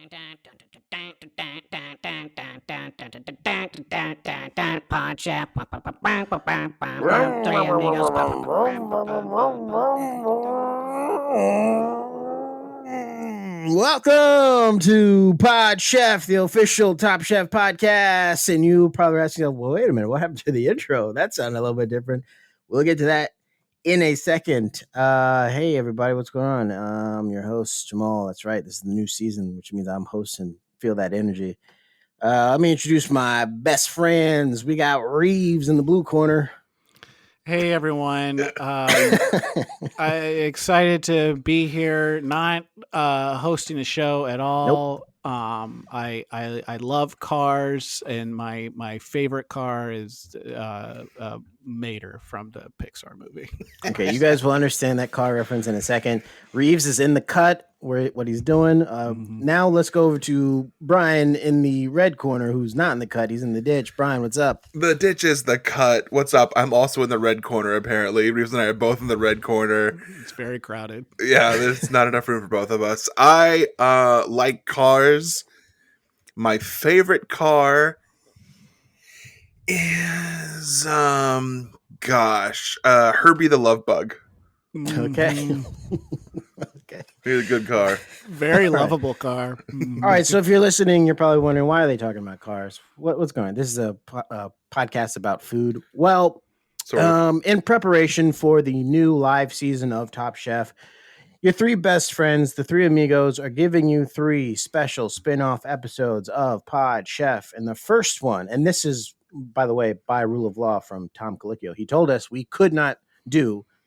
Podchef. Three amigos. Welcome to Pod Chef, the official Top Chef podcast. And you probably asking, well, wait a minute, what happened to the intro? That sounded a little bit different. We'll get to that in a second. Hey, everybody, what's going on? I'm your host, Jamal. That's right. This is the new season, which means I'm hosting. Feel that energy. Let me introduce my best friends. We got Reeves in the blue corner. Hey everyone! I'm excited to be here. Not hosting a show at all. I love cars, and my favorite car is Mater from the Pixar movie. Okay, you guys will understand that car reference in a second. Reeves is in the cut, what he's doing. Now let's go over to Brian in the red corner, who's not in the cut. He's in the ditch. Brian, what's up? The ditch is the cut. What's up? I'm also in the red corner, apparently. Reeves and I are both in the red corner. It's very crowded. Yeah, there's not enough room for both of us. I like cars. My favorite car is Herbie the Love Bug. Okay. Okay. He's a good car. Very lovable car. All right, so if you're listening, you're probably wondering, why are they talking about cars? What's going on? This is a podcast about food. Well, in preparation for the new live season of Top Chef, your three best friends, the three amigos, are giving you three special spin-off episodes of Pod Chef. And the first one, and this is, by the way, by rule of law from Tom Colicchio, he told us we could not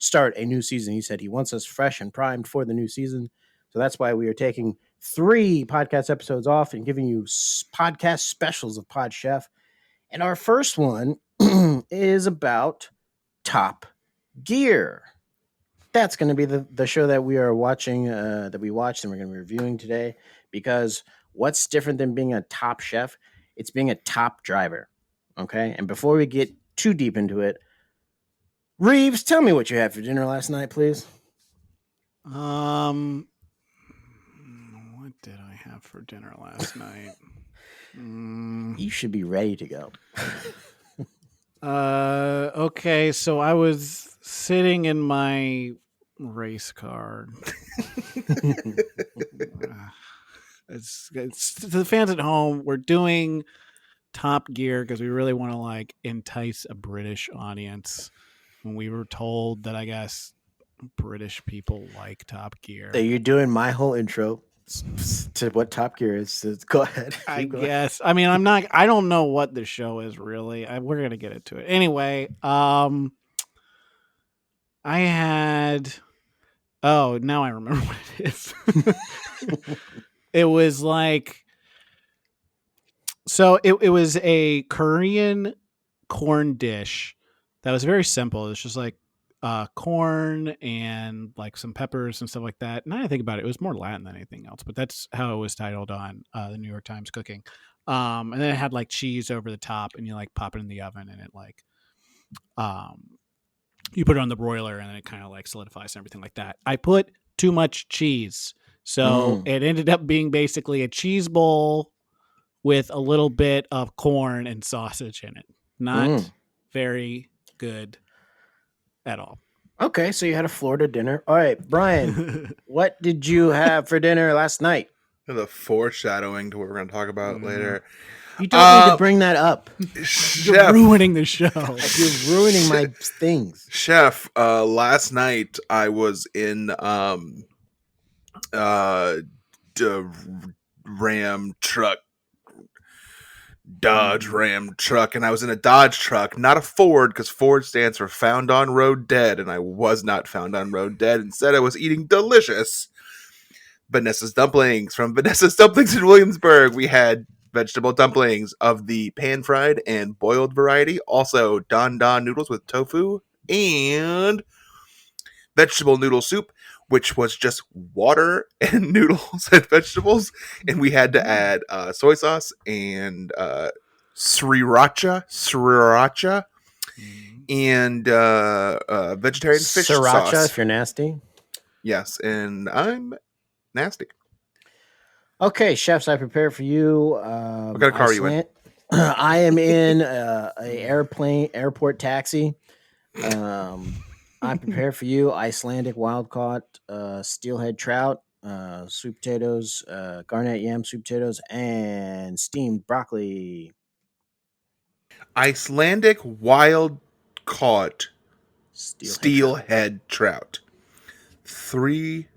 start a new season. He said he wants us fresh and primed for the new season. So that's why we are taking three podcast episodes off and giving you podcast specials of Pod Chef. And our first one is about Top Gear. That's going to be the show that we are watching, that we watched and we're going to be reviewing today. Because what's different than being a top chef? It's being a top driver. Okay? And before we get too deep into it, Reeves, tell me what you had for dinner last night, please. What did I have for dinner last night? You should be ready to go. Okay, so I was sitting in my race car. It's to the fans at home. We're doing Top Gear because we really want to entice a British audience. When we were told that, I guess British people like Top Gear. So you're doing my whole intro to what Top Gear is. So go ahead. I guess. I mean, I don't know what the show is really. We're going to get into it. Anyway, I had... Oh, now I remember what it is. It was So it was a Korean corn dish that was very simple. It's just corn and some peppers and stuff like that. And I think about it, it was more Latin than anything else, but that's how it was titled on the New York Times Cooking. And then it had cheese over the top, and you pop it in the oven, and it you put it on the broiler, and then it kind of solidifies and everything like that. I put too much cheese, so it ended up being basically a cheese bowl with a little bit of corn and sausage in it. Not very good at all. Okay, so you had a Florida dinner. All right, Brian, what did you have for dinner last night? The foreshadowing to what we're going to talk about later. You don't need to bring that up. You're ruining the show. You're ruining my things. Chef, last night I was in Dodge Ram truck, and I was in a Dodge truck, not a Ford, because Ford stands for Found on Road Dead, and I was not found on road dead. Instead, I was eating delicious Vanessa's dumplings from Vanessa's Dumplings in Williamsburg. We had vegetable dumplings of the pan-fried and boiled variety, also Don Don noodles with tofu, and vegetable noodle soup, which was just water and noodles and vegetables. And we had to add soy sauce and sriracha, and vegetarian fish Sriracha, sauce. if you're nasty. Yes, and I'm nasty. Okay, chefs, I prepared for you. What kind of car are you in? I am in a airport taxi. I prepared for you Icelandic wild caught steelhead trout, sweet potatoes, garnet yam sweet potatoes, and steamed broccoli. Icelandic wild caught Trout. steelhead trout. 3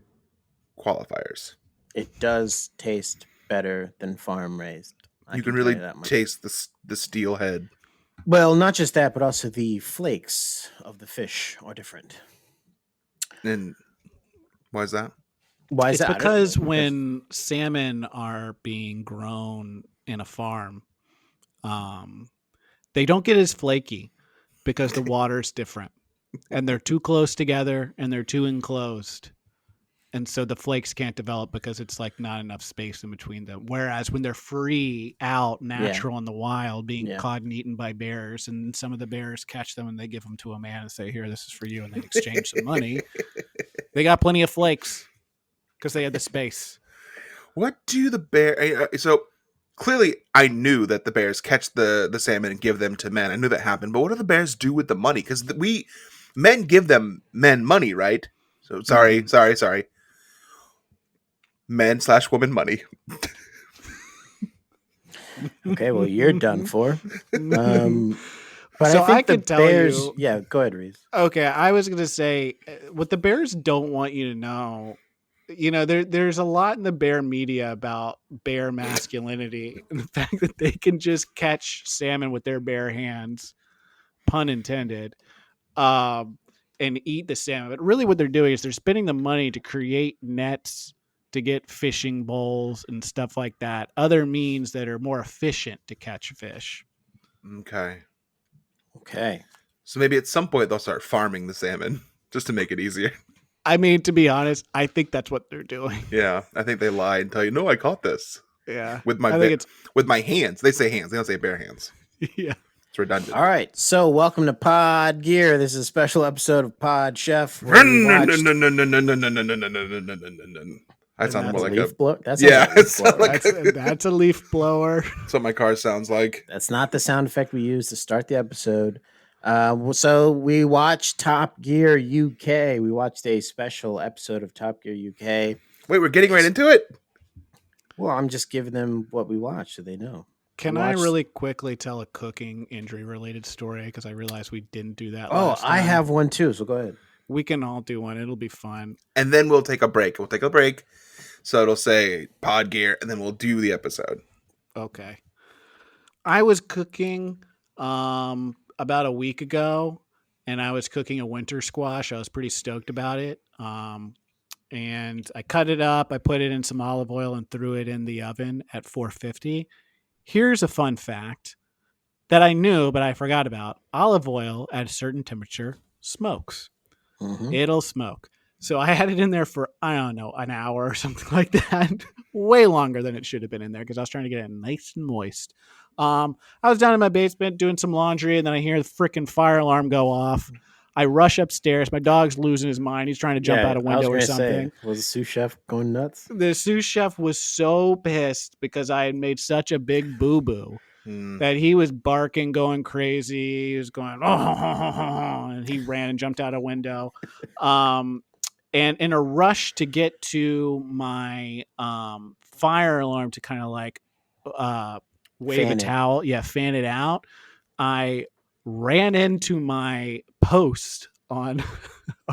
qualifiers. It does taste better than farm raised. You can really taste the steelhead. Well, not just that, but also the flakes of the fish are different. And why is that? Why is it's that? Because when salmon are being grown in a farm, they don't get as flaky because the water's different, and they're too close together and they're too enclosed. And so the flakes can't develop because it's like not enough space in between them. Whereas when they're free out, natural in the wild, being caught and eaten by bears, and some of the bears catch them and they give them to a man and say, "Here, this is for you," and they exchange some money. They got plenty of flakes because they had the space. What do the bear? So clearly, I knew that the bears catch the salmon and give them to men. I knew that happened. But what do the bears do with the money? Because men give them men money, right? So sorry. Men/woman money. Okay, well, you're done for. But So I think could the tell bears. you. Yeah, go ahead, Reese. Okay, I was gonna say what the bears don't want you to know. There's a lot in the bear media about bear masculinity and the fact that they can just catch salmon with their bare hands, pun intended, and eat the salmon. But really, what they're doing is they're spending the money to create nets, to get fishing bowls and stuff like that. Other means that are more efficient to catch fish. Okay. So maybe at some point they'll start farming the salmon just to make it easier. I mean, to be honest, I think that's what they're doing. Yeah, I think they lie and tell you, "No, I caught this." Yeah, with my hands. They say hands. They don't say bare hands. Yeah, it's redundant. All right, so welcome to Pod Gear. This is a special episode of Pod Chef. That sounds more like a leaf blower. That's a leaf blower. That's what my car sounds like. That's not the sound effect we use to start the episode. So we watched Top Gear UK. We watched a special episode of Top Gear UK. Wait, we're getting right into it? Well, I'm just giving them what we watched so they know. Can I really quickly tell a cooking injury related story? Because I realized we didn't do that last time. I have one too, so go ahead. We can all do one. It'll be fun. And then we'll take a break. So it'll say Pod Gear, and then we'll do the episode. Okay. I was cooking about a week ago, and I was cooking a winter squash. I was pretty stoked about it. And I cut it up. I put it in some olive oil and threw it in the oven at 450. Here's a fun fact that I knew, but I forgot about. Olive oil at a certain temperature smokes. Mm-hmm. It'll smoke. So I had it in there for, I don't know, an hour or something like that. Way longer than it should have been in there because I was trying to get it nice and moist. I was down in my basement doing some laundry, and then I hear the freaking fire alarm go off. I rush upstairs. My dog's losing his mind. He's trying to jump out a window or something. Was the sous chef going nuts? The sous chef was so pissed because I had made such a big boo-boo that he was barking, going crazy. He was going, and he ran and jumped out a window. And in a rush to get to my fire alarm to kind of like wave a towel, fan it out, I ran into my post on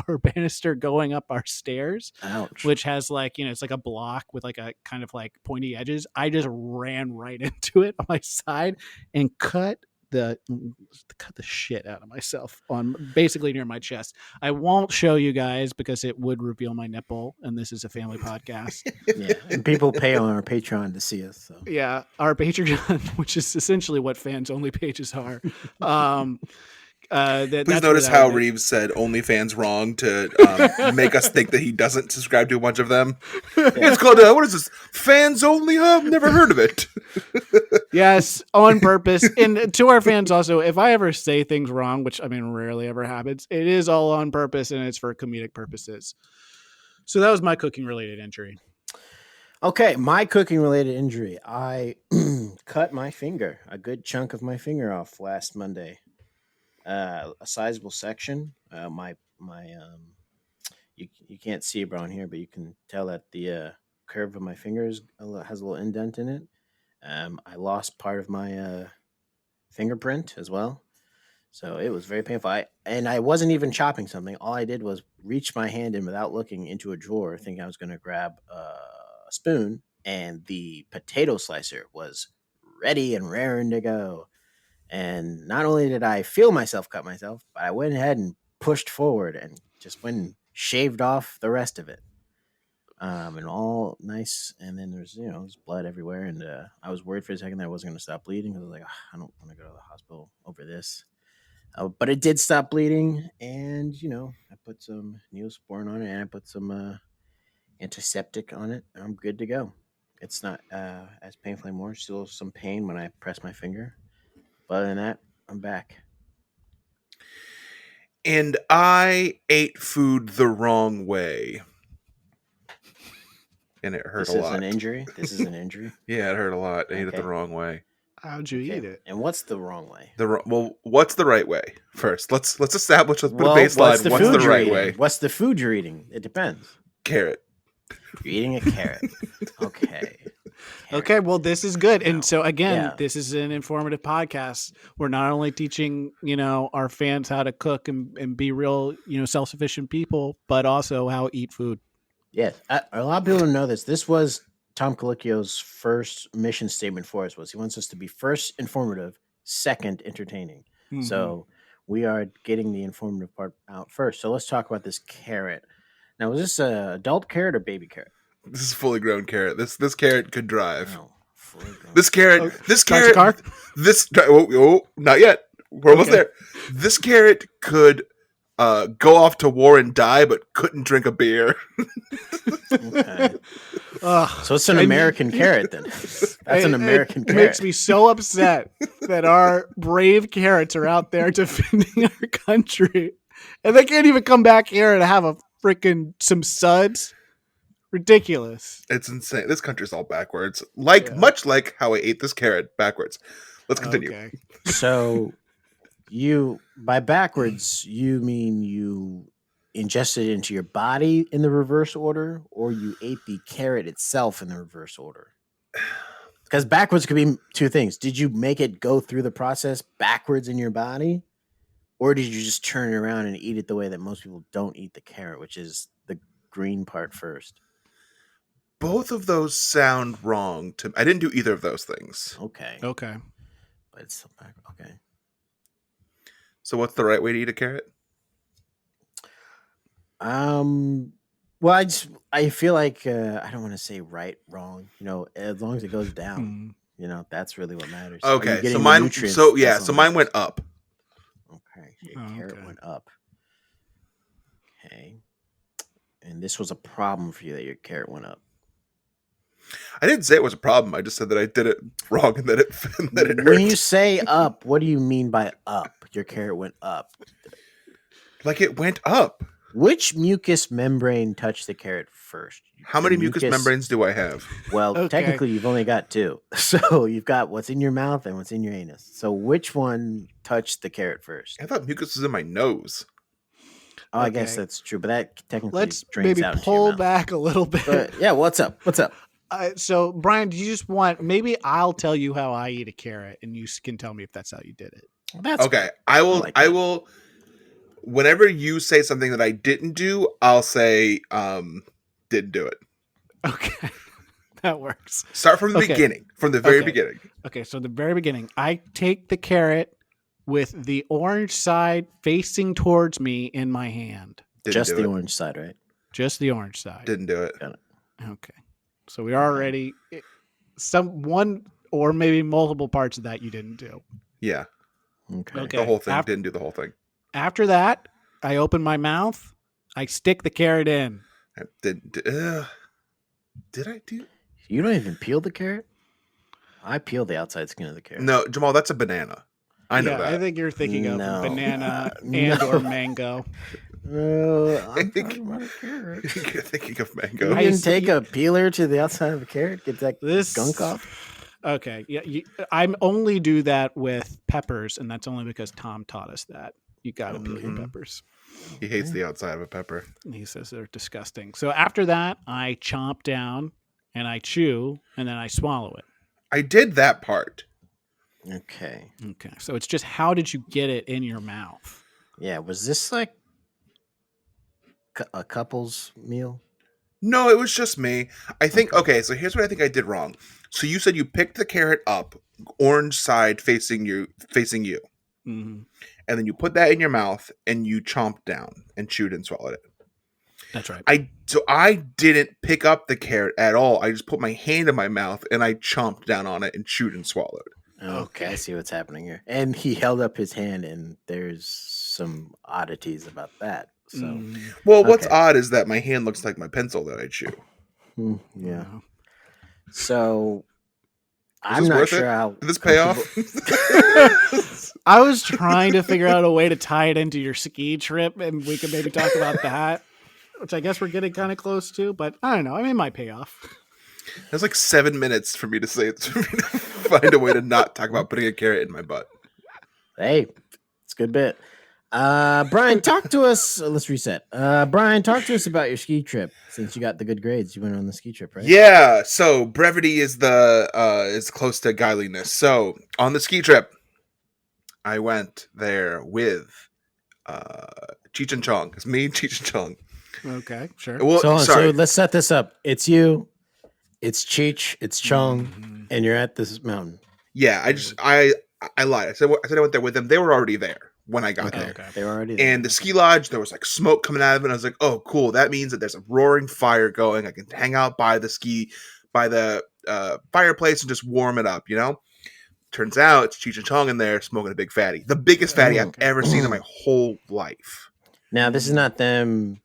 our banister going up our stairs. Ouch. Which has it's like a block with like a kind of like pointy edges. I just ran right into it on my side and cut the shit out of myself on basically near my chest. I won't show you guys because it would reveal my nipple, and this is a family podcast. Yeah, and people pay on our Patreon to see us. So yeah, our Patreon, which is essentially what fans only pages are. Please notice how Reeves said OnlyFans wrong to make us think that he doesn't subscribe to a bunch of them. Yeah. It's called, what is this? Fans only? I've never heard of it. Yes, on purpose. And to our fans also, if I ever say things wrong, which I mean rarely ever happens, it is all on purpose and it's for comedic purposes. So that was my cooking related injury. Okay, my cooking related injury. I cut my finger, a good chunk of my finger off last Monday. A sizable section. My you can't see it around here, but you can tell that the curve of my fingers has a little indent in it. I lost part of my fingerprint as well, so it was very painful. I wasn't even chopping something. All I did was reach my hand in without looking into a drawer, thinking I was going to grab a spoon, and the potato slicer was ready and raring to go. And not only did I feel myself cut myself, but I went ahead and pushed forward and just went and shaved off the rest of it. And all nice. And then there's blood everywhere. And I was worried for a second that I wasn't going to stop bleeding because I was like, I don't want to go to the hospital over this. But it did stop bleeding. And, I put some Neosporin on it and I put some antiseptic on it. And I'm good to go. It's not as painful anymore. Still some pain when I press my finger. But other than that, I'm back. And I ate food the wrong way. And it hurt a lot. This is an injury? This is an injury? Yeah, it hurt a lot. I ate it the wrong way. How'd you eat it? And what's the wrong way? Well, what's the right way? First, let's establish. Let's put a baseline. What's the right way? What's the food you're eating? It depends. Carrot. You're eating a carrot. Okay. Carrot. Okay, well, this is good. And so again, this is an informative podcast. We're not only teaching, our fans how to cook and be real, self-sufficient people, but also how to eat food. Yes. A lot of people don't know this. This was Tom Colicchio's first mission statement for us. He wants us to be first informative, second entertaining. Mm-hmm. So we are getting the informative part out first. So let's talk about this carrot. Now, was this an adult carrot or baby carrot? This is fully grown carrot. This carrot could drive. Oh, fully grown. This carrot. Not yet. We're almost there. This carrot could go off to war and die, but couldn't drink a beer. Okay. So it's an American carrot then. That's an American carrot. It makes me so upset that our brave carrots are out there defending our country, and they can't even come back here to have some suds. Ridiculous. It's insane. This country's all backwards. Much like how I ate this carrot backwards. Let's continue. Okay. So by backwards, you mean you ingested it into your body in the reverse order, or you ate the carrot itself in the reverse order? Because backwards could be two things. Did you make it go through the process backwards in your body? Or did you just turn it around and eat it the way that most people don't eat the carrot, which is the green part first? Both of those sound wrong to me. I didn't do either of those things. Okay. But it's still back. Okay. So what's the right way to eat a carrot? Well, I feel like I don't want to say right, wrong. As long as it goes down, that's really what matters. Okay. So mine. So mine went up. Okay. Your carrot went up. Okay. And this was a problem for you that your carrot went up. I didn't say it was a problem. I just said that I did it wrong and that it hurt. When you say up, what do you mean by up? Your carrot went up. Like it went up. Which mucous membrane touched the carrot first? How many mucous membranes do I have? Well, technically, you've only got two. So you've got what's in your mouth and what's in your anus. So which one touched the carrot first? I thought mucus was in my nose. Oh, I guess that's true. But that technically let's drains maybe out into pull your mouth. back a little bit. But, yeah, what's up? So, Brian, do you just want? Maybe I'll tell you how I eat a carrot, and you can tell me if that's how you did it. That's okay. Good. I will. Whenever you say something that I didn't do, I'll say didn't do it. Okay, that works. Start from the beginning, from the very beginning. Okay, so the very beginning, I take the carrot with the orange side facing towards me in my hand. Just the orange side, right? Just the orange side. Didn't do it. Got it. Okay. So we are already one or maybe multiple parts of that you didn't do. Yeah. Okay. The whole thing. Didn't do the whole thing. After that, I open my mouth. I stick the carrot in. I didn't. Did I do? You don't even peel the carrot? I peel the outside skin of the carrot. No, Jamal, that's a banana. I know that. I think you're thinking of banana and or mango. I'm talking about a carrot. You're thinking of You mango. didn't take a peeler to the outside of a carrot, get that This gunk off. Okay, yeah, I only do that with peppers, and that's only because Tom taught us that. You got to peel your Mhm. peppers. He hates the outside of a pepper. He says they're disgusting. So after that, I chomp down and I chew, and then I swallow it. I did that part. Okay. Okay, so it's just how did you get it in your mouth? Yeah, was this like a couple's meal? No, it was just me. I think, okay, so here's what I think I did wrong. So you said you picked the carrot up, orange side facing you, Mm-hmm. and then you put that in your mouth and you chomped down and chewed and swallowed it. That's right. So I didn't pick up the carrot at all. I just put my hand in my mouth and I chomped down on it and chewed and swallowed. Okay, I see what's happening here. And he held up his hand, and there's some oddities about that. So, Mm, Well, what's Okay. odd is that my hand looks like my pencil that I chew. yeah. wow. So, this I'm not worth sure it? how. Did this pay off? I was trying to figure out a way to tie it into your ski trip, and we could maybe talk about that, which I guess we're getting kind of close to. But I don't know. I mean, it might pay off. That's like 7 minutes for me to say it, for me to find a way to not talk about putting a carrot in my butt. Hey, it's a good bit. Brian, talk to us. Let's reset. Brian, talk to us about your ski trip. Since you got the good grades, you went on the ski trip, right? Yeah, so brevity is is close to guiliness. So on the ski trip, I went there with Cheech and Chong. It's me, Cheech and Chong. Okay, sure. Well, So sorry. let's set this up. It's you, it's Cheech, it's Chong, Mhm. and you're at this mountain. Yeah, I lied. I said I went there with them. They were already there when I got there. Okay. They were already there. And the ski lodge, there was like smoke coming out of it. And I was like, oh, cool. That means that there's a roaring fire going. I can hang out by the fireplace and just warm it up, you know? Turns out it's Cheech and Chong in there smoking a big fatty. The biggest fatty I've Okay. ever seen in my whole life. Now, this is not them.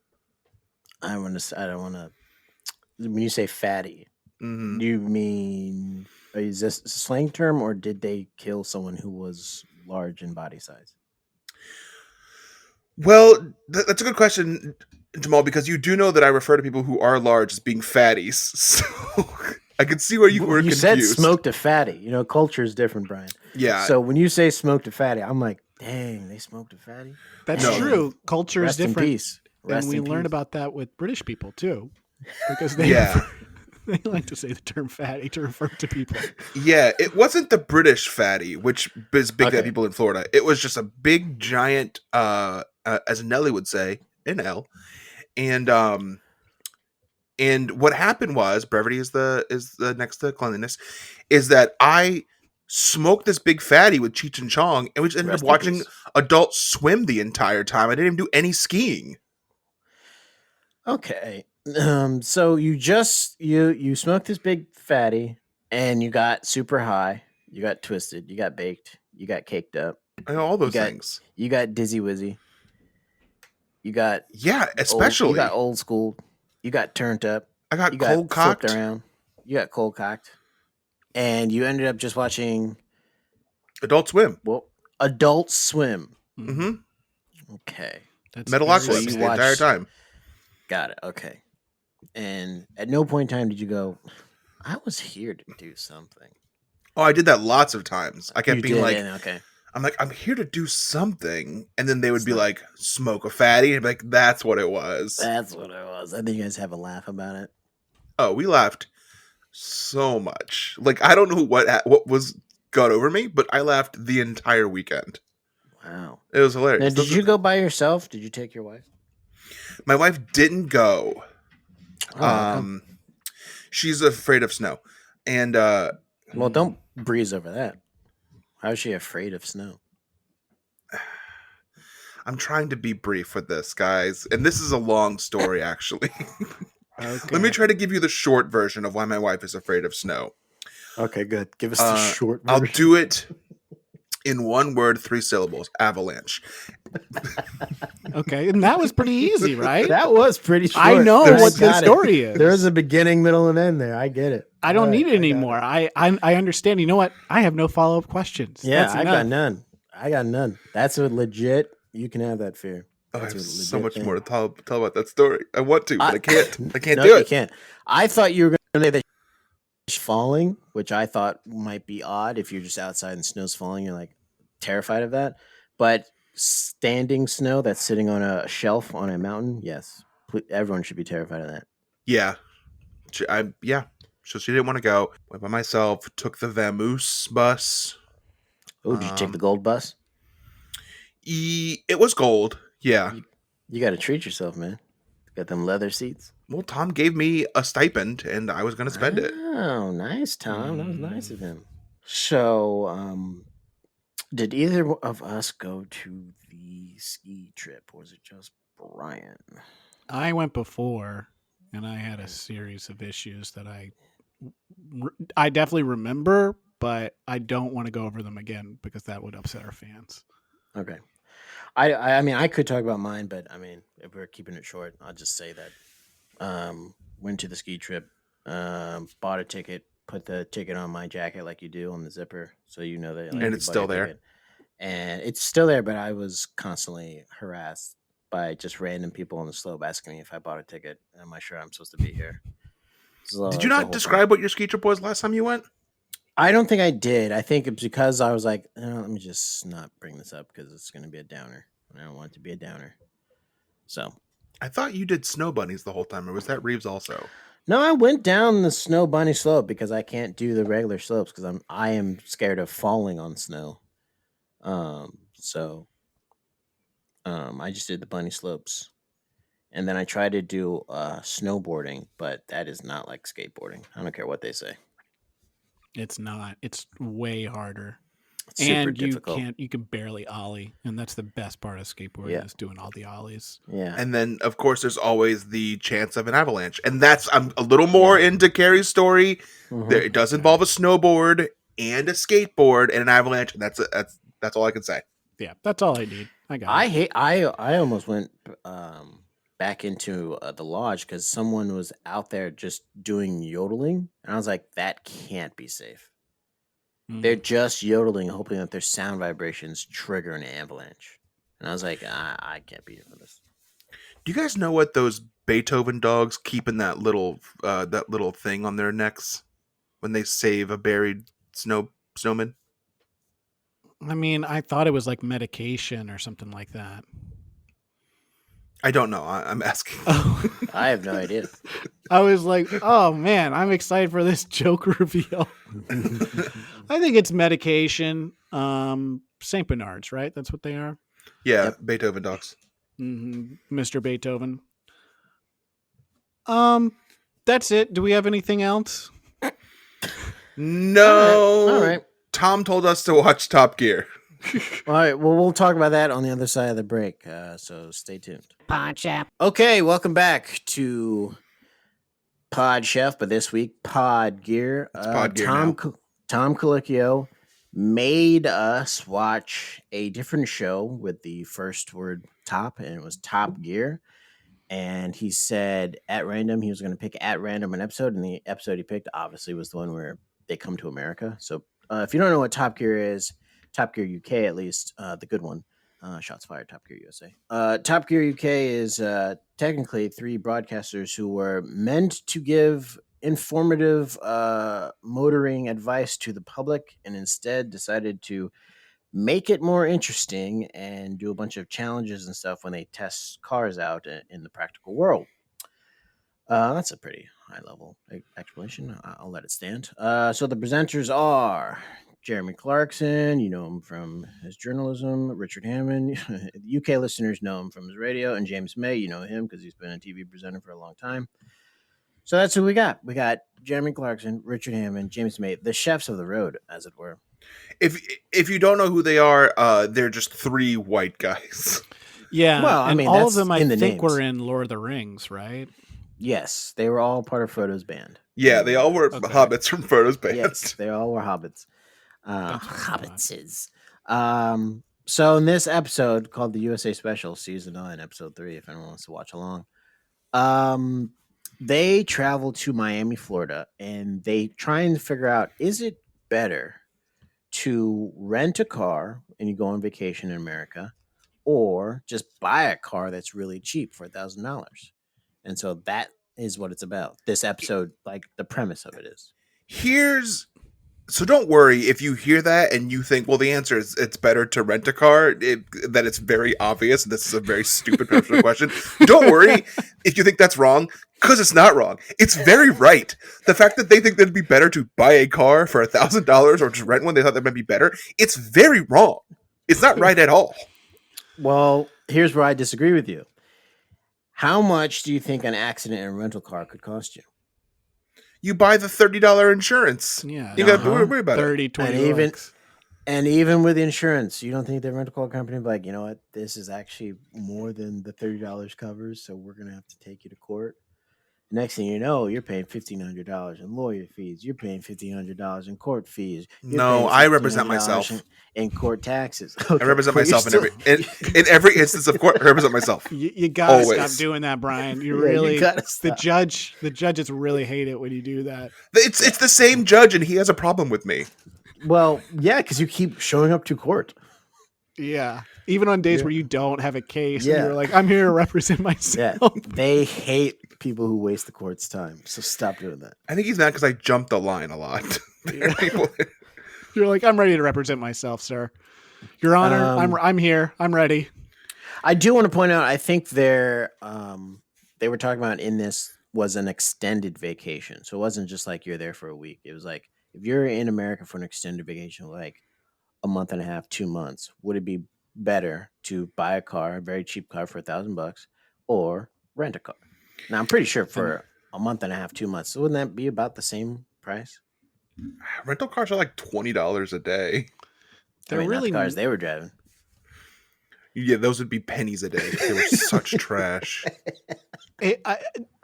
I don't want to. When you say fatty, Mhm. do you mean, is this a slang term, or did they kill someone who was large in body size? Well, that's a good question, Jamal, because you do know that I refer to people who are large as being fatties. So I could see where you were You confused. said smoked a fatty. You know, culture is different, Brian. Yeah. So when you say smoked a fatty, I'm like, dang, they smoked a fatty. That's No. true. Culture Rest is in different, peace. Rest and we in learn peace. about that with British people too, because they Yeah. they like to say the term "fatty" to refer to people. Yeah, it wasn't the British fatty, which is big to Okay. people in Florida. It was just a big giant, as Nelly would say, an L. And what happened was brevity is the next to cleanliness, is that I smoked this big fatty with Cheech and Chong, and we just ended Rest up in watching peace. adults swim the entire time. I didn't even do any skiing. Okay. So you just you smoked this big fatty, and you got super high. You got twisted. You got baked. You got caked up. I know all those got- things. You got dizzy wizzy. You got Yeah, old, especially you got old school. You got turned up. I got You got cold cocked. flipped around. You got cold cocked, and you ended up just watching Adult Swim. Adult Swim. hmm Okay, That's Metalocalypse very you the sad. entire watched- time. got it. Okay, and at no point in time did you go, I was here to do something. Oh, I did that lots of times. I kept You being did, like, and okay. I'm like, I'm here to do something. And then they would It's be not- like, smoke a fatty. And I'd be like, that's what it was. That's what it was. I think you guys have a laugh about it. Oh, we laughed so much. Like, I don't know what was got over me, but I laughed the entire weekend. Wow. It was hilarious. Now, did you go by yourself? Did you take your wife? My wife didn't go. Oh, how come? She's afraid of snow. And Well, don't breeze over that. How is she afraid of snow? I'm trying to be brief with this, guys. And this is a long story, actually. Okay. Let me try to give you the short version of why my wife is afraid of snow. Okay, good. Give us the short I'll do it in one word, 3 syllables. Avalanche. Okay, and that was pretty easy, right? That was pretty short. I know There's- what the got it. story is. There was a beginning, middle, and end there. I get it. I don't All need right, it I got anymore. I understand. You know what? I have no follow up questions. Yeah, That's I enough. got none. I got none. That's a legit. You can have that fear. I have so much more to tell about that story. I want to, but I can't. I can't no, do it. You can't. I thought you were going to say that falling, which I thought might be odd if you're just outside and snow's falling. You're like terrified of that. But standing snow that's sitting on a shelf on a mountain, yes, everyone should be terrified of that. Yeah. So she didn't want to go. Went by myself. Took the Vamoose bus. Oh, did you take the gold bus? It was gold. Yeah. You got to treat yourself, man. Got them leather seats. Well, Tom gave me a stipend, and I was going to spend it. Oh, nice, Tom. That was nice of him. So, did either of us go to the ski trip, or was it just Brian? I went before, and I had a series of issues that I definitely remember, but I don't want to go over them again because that would upset our fans. Okay. I mean, I could talk about mine, but I mean, if we're keeping it short, I'll just say that went to the ski trip, bought a ticket, put the ticket on my jacket like you do on the zipper, so you know that. Like, and it's still there. And it's still there, but I was constantly harassed by just random people on the slope asking me if I bought a ticket. Am I sure I'm supposed to be here? So did you not describe what your ski trip was last time you went? I don't think I did. I think it's because I was like, let me just not bring this up because it's going to be a downer. I don't want it to be a downer. So I thought you did snow bunnies the whole time, or was that Reeves also? No, I went down the snow bunny slope because I can't do the regular slopes because I am scared of falling on snow. So I just did the bunny slopes, and then I tried to do snowboarding, but that is not like skateboarding. I don't care what they say. It's not. It's way harder. It's super and difficult. You can barely ollie, and that's the best part of skateboarding is doing all the ollies. Yeah. And then of course there's always the chance of an avalanche. And I'm a little more into Carrie's story. Mm-hmm. It does involve a snowboard and a skateboard and an avalanche, and that's all I can say. Yeah, that's all I need. I got I almost went back into the lodge because someone was out there just doing yodeling, and I was like, that can't be safe. They're just yodeling, hoping that their sound vibrations trigger an avalanche. And I was like, I can't be here for this. Do you guys know what those Beethoven dogs keep in that little thing on their necks when they save a buried snowman? I mean, I thought it was like medication or something like that. I don't know. I'm asking. I have no idea. I was like, oh man, I'm excited for this joke reveal. I think it's medication. St. Bernards, right? That's what they are. Yeah, yep. Beethoven dogs. Mm-hmm. Mr. Beethoven. That's it. Do we have anything else? No. All right. Tom told us to watch Top Gear. All right. Well, we'll talk about that on the other side of the break. So stay tuned. Pod Chef. Okay, welcome back to Pod Chef, but this week Pod Gear. Pod Gear Tom Colicchio made us watch a different show with the first word top, and it was Top Gear. And he said at random he was going to pick at random an episode, and the episode he picked obviously was the one where they come to America. So if you don't know what Top Gear is, Top Gear UK at least, the good one. Shots fired, Top Gear USA. Top Gear UK is technically three broadcasters who were meant to give informative motoring advice to the public and instead decided to make it more interesting and do a bunch of challenges and stuff when they test cars out in the practical world. That's a pretty high-level explanation. I'll let it stand. So the presenters are Jeremy Clarkson, you know him from his journalism. Richard Hammond, UK listeners know him from his radio. And James May, you know him because he's been a TV presenter for a long time. So that's who we got. We got Jeremy Clarkson, Richard Hammond, James May, the chefs of the road, as it were. If you don't know who they are, they're just three white guys. Yeah, well, I mean, all of them I think names. were in Lord of the Rings, right? Yes, they were all part of Frodo's band. Yeah, they all were hobbits from Frodo's band. Yes, they all were hobbits. Hobbitses. So in this episode called the USA Special, Season 9, Episode 3, if anyone wants to watch along, they travel to Miami, Florida, and they try and figure out, is it better to rent a car and you go on vacation in America, or just buy a car that's really cheap for $1,000. And so that is what it's about. This episode, like the premise of it is. So don't worry if you hear that and you think, well, the answer is it's better to rent a car, that it's very obvious. And this is a very stupid personal question. Don't worry if you think that's wrong, because it's not wrong. It's very right. The fact that they think that it'd be better to buy a car for $1,000 or just rent one, they thought that might be better. It's very wrong. It's not right at all. Well, here's where I disagree with you. How much do you think an accident in a rental car could cost you? You buy the $30 insurance. Yeah. You got to worry about 30, it. 20 bucks. And even with insurance, you don't think the rental car company would be like, you know what, this is actually more than the $30 covers, so we're going to have to take you to court. Next thing you know, you're paying $1,500 in lawyer fees. You're paying $1,500 in court fees. No, I represent myself. In court taxes. Okay, I represent myself in every instance of court. I represent myself. You gotta stop doing that, Brian. You really the judges really hate it when you do that. It's the same judge, and he has a problem with me. Well, yeah, because you keep showing up to court. Yeah. Even on days where you don't have a case, and you're like, I'm here to represent myself. Yeah. They hate people who waste the court's time. So stop doing that. I think he's mad because I jumped the line a lot. You're like, I'm ready to represent myself, sir. Your Honor, I'm here. I'm ready. I do want to point out, I think they were talking about in this was an extended vacation. So it wasn't just like you're there for a week. It was like, if you're in America for an extended vacation, like a month and a half, 2 months, would it be better to buy a car, a very cheap car for $1,000, or rent a car? Now, I'm pretty sure for a month and a half, 2 months, so wouldn't that be about the same price? Rental cars are like $20 a day. They're really not the cars they were driving. Yeah, those would be pennies a day. They were such trash.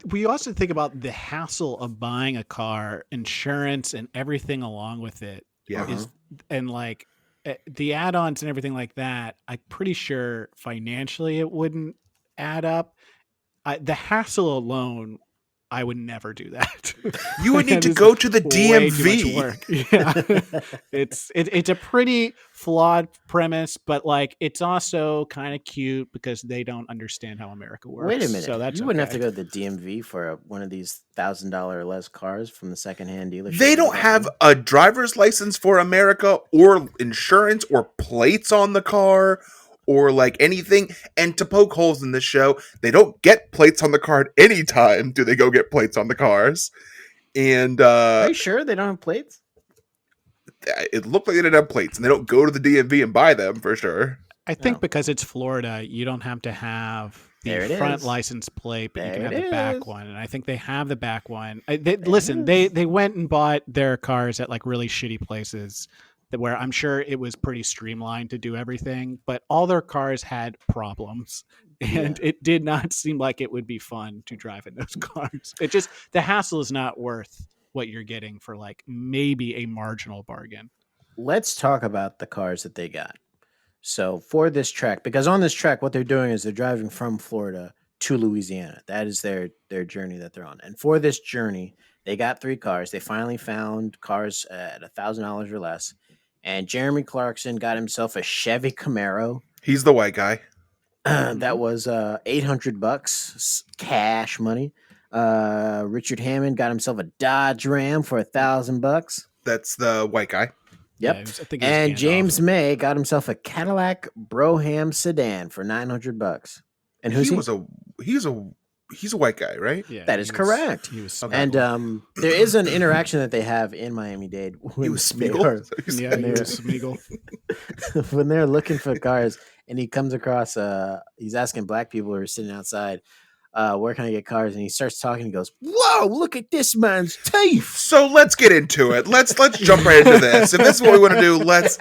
We also think about the hassle of buying a car, insurance, and everything along with it. Yeah. And like the add-ons and everything like that, I'm pretty sure financially it wouldn't add up. The hassle alone, I would never do that. You would need to go to the DMV. Yeah. It's a pretty flawed premise, but like it's also kind of cute because they don't understand how America works. Wait a minute. So that's you wouldn't have to go to the DMV for one of these $1,000 or less cars from the secondhand dealership. They don't have a driver's license for America or insurance or plates on the car or like anything. And to poke holes in this show, they don't get plates on the car at any time. Do they go get plates on the cars? And are you sure they don't have plates? It looked like they didn't have plates, and they don't go to the DMV and buy them for sure. I think because it's Florida, you don't have to have the front license plate, but you can have the back one. And I think they have the back one. They went and bought their cars at like really shitty places where I'm sure it was pretty streamlined to do everything, but all their cars had problems. And it did not seem like it would be fun to drive in those cars. It just, the hassle is not worth what you're getting for like maybe a marginal bargain. Let's talk about the cars that they got. So for this trek, because on this trek, what they're doing is they're driving from Florida to Louisiana. That is their journey that they're on. And for this journey, they got 3 cars. They finally found cars at $1,000 or less. And Jeremy Clarkson got himself a Chevy Camaro. He's the white guy. That was $800 cash money. Richard Hammond got himself a Dodge Ram for $1,000. That's the white guy. Yep. Yeah, and James May got himself a Cadillac Brougham sedan for $900. And who's he's a white guy, right? Yeah, that is correct. He was and there is an interaction that they have in Miami-Dade. He was Smeagol. Yeah, he was Smeagol. When they're looking for cars, and he comes across, he's asking black people who are sitting outside, where can I get cars? And he starts talking. He goes, "Whoa, look at this man's teeth." So let's get into it. Let's jump right into this. If this is what we want to do, let's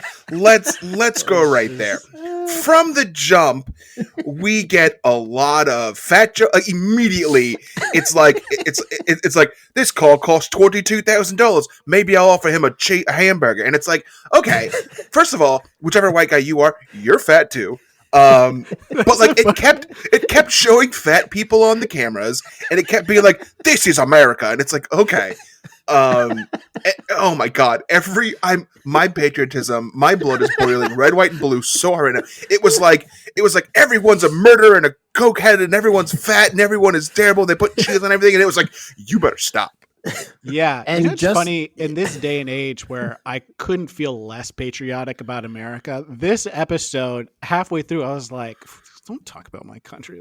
go right there. From the jump, we get a lot of fat joke. Immediately, it's like this car costs $22,000. Maybe I'll offer him a hamburger. And it's like, okay, first of all, whichever white guy you are, you're fat too. But like it kept showing fat people on the cameras, and it kept being like, "This is America," and it's like, okay. Oh my god! My patriotism, my blood is boiling red, white, and blue so hard right now. It was like everyone's a murderer and a cokehead and everyone's fat and everyone is terrible. They put cheese on everything and it was like, you better stop. Yeah, and it's funny in this day and age where I couldn't feel less patriotic about America. This episode, halfway through, I was like, "Don't talk about my country."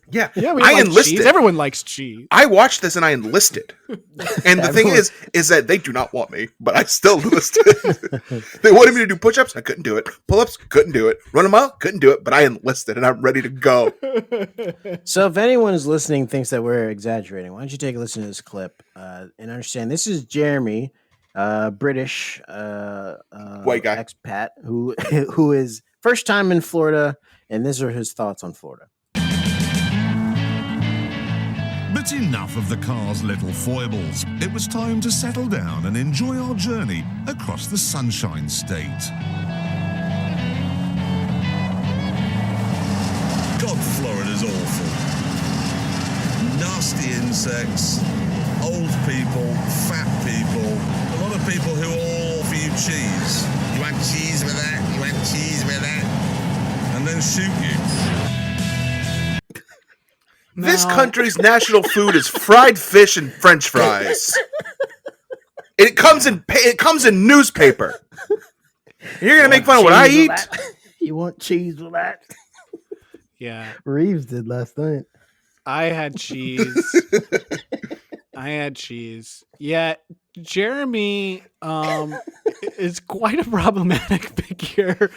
Yeah, I enlisted. Cheese. Everyone likes cheese. I watched this and I enlisted, and the thing is that they do not want me, but I still enlisted. They wanted me to do push-ups, I couldn't do it. Pull-ups, couldn't do it. Run a mile, couldn't do it, but I enlisted and I'm ready to go. So if anyone is listening thinks that we're exaggerating, why don't you take a listen to this clip and understand this is Jeremy, British white guy expat who is first time in Florida, and these are his thoughts on Florida. But enough of the car's little foibles. It was time to settle down and enjoy our journey across the Sunshine State. God, Florida's awful. Nasty insects, old people, fat people, a lot of people who all offer you cheese. You want cheese with that? You want cheese with that? And then shoot you. This country's national food is fried fish and French fries. It comes in newspaper. You're gonna make fun of what I eat? You want cheese with that? Yeah, Reeves did last night. I had cheese. Yeah, Jeremy is quite a problematic figure.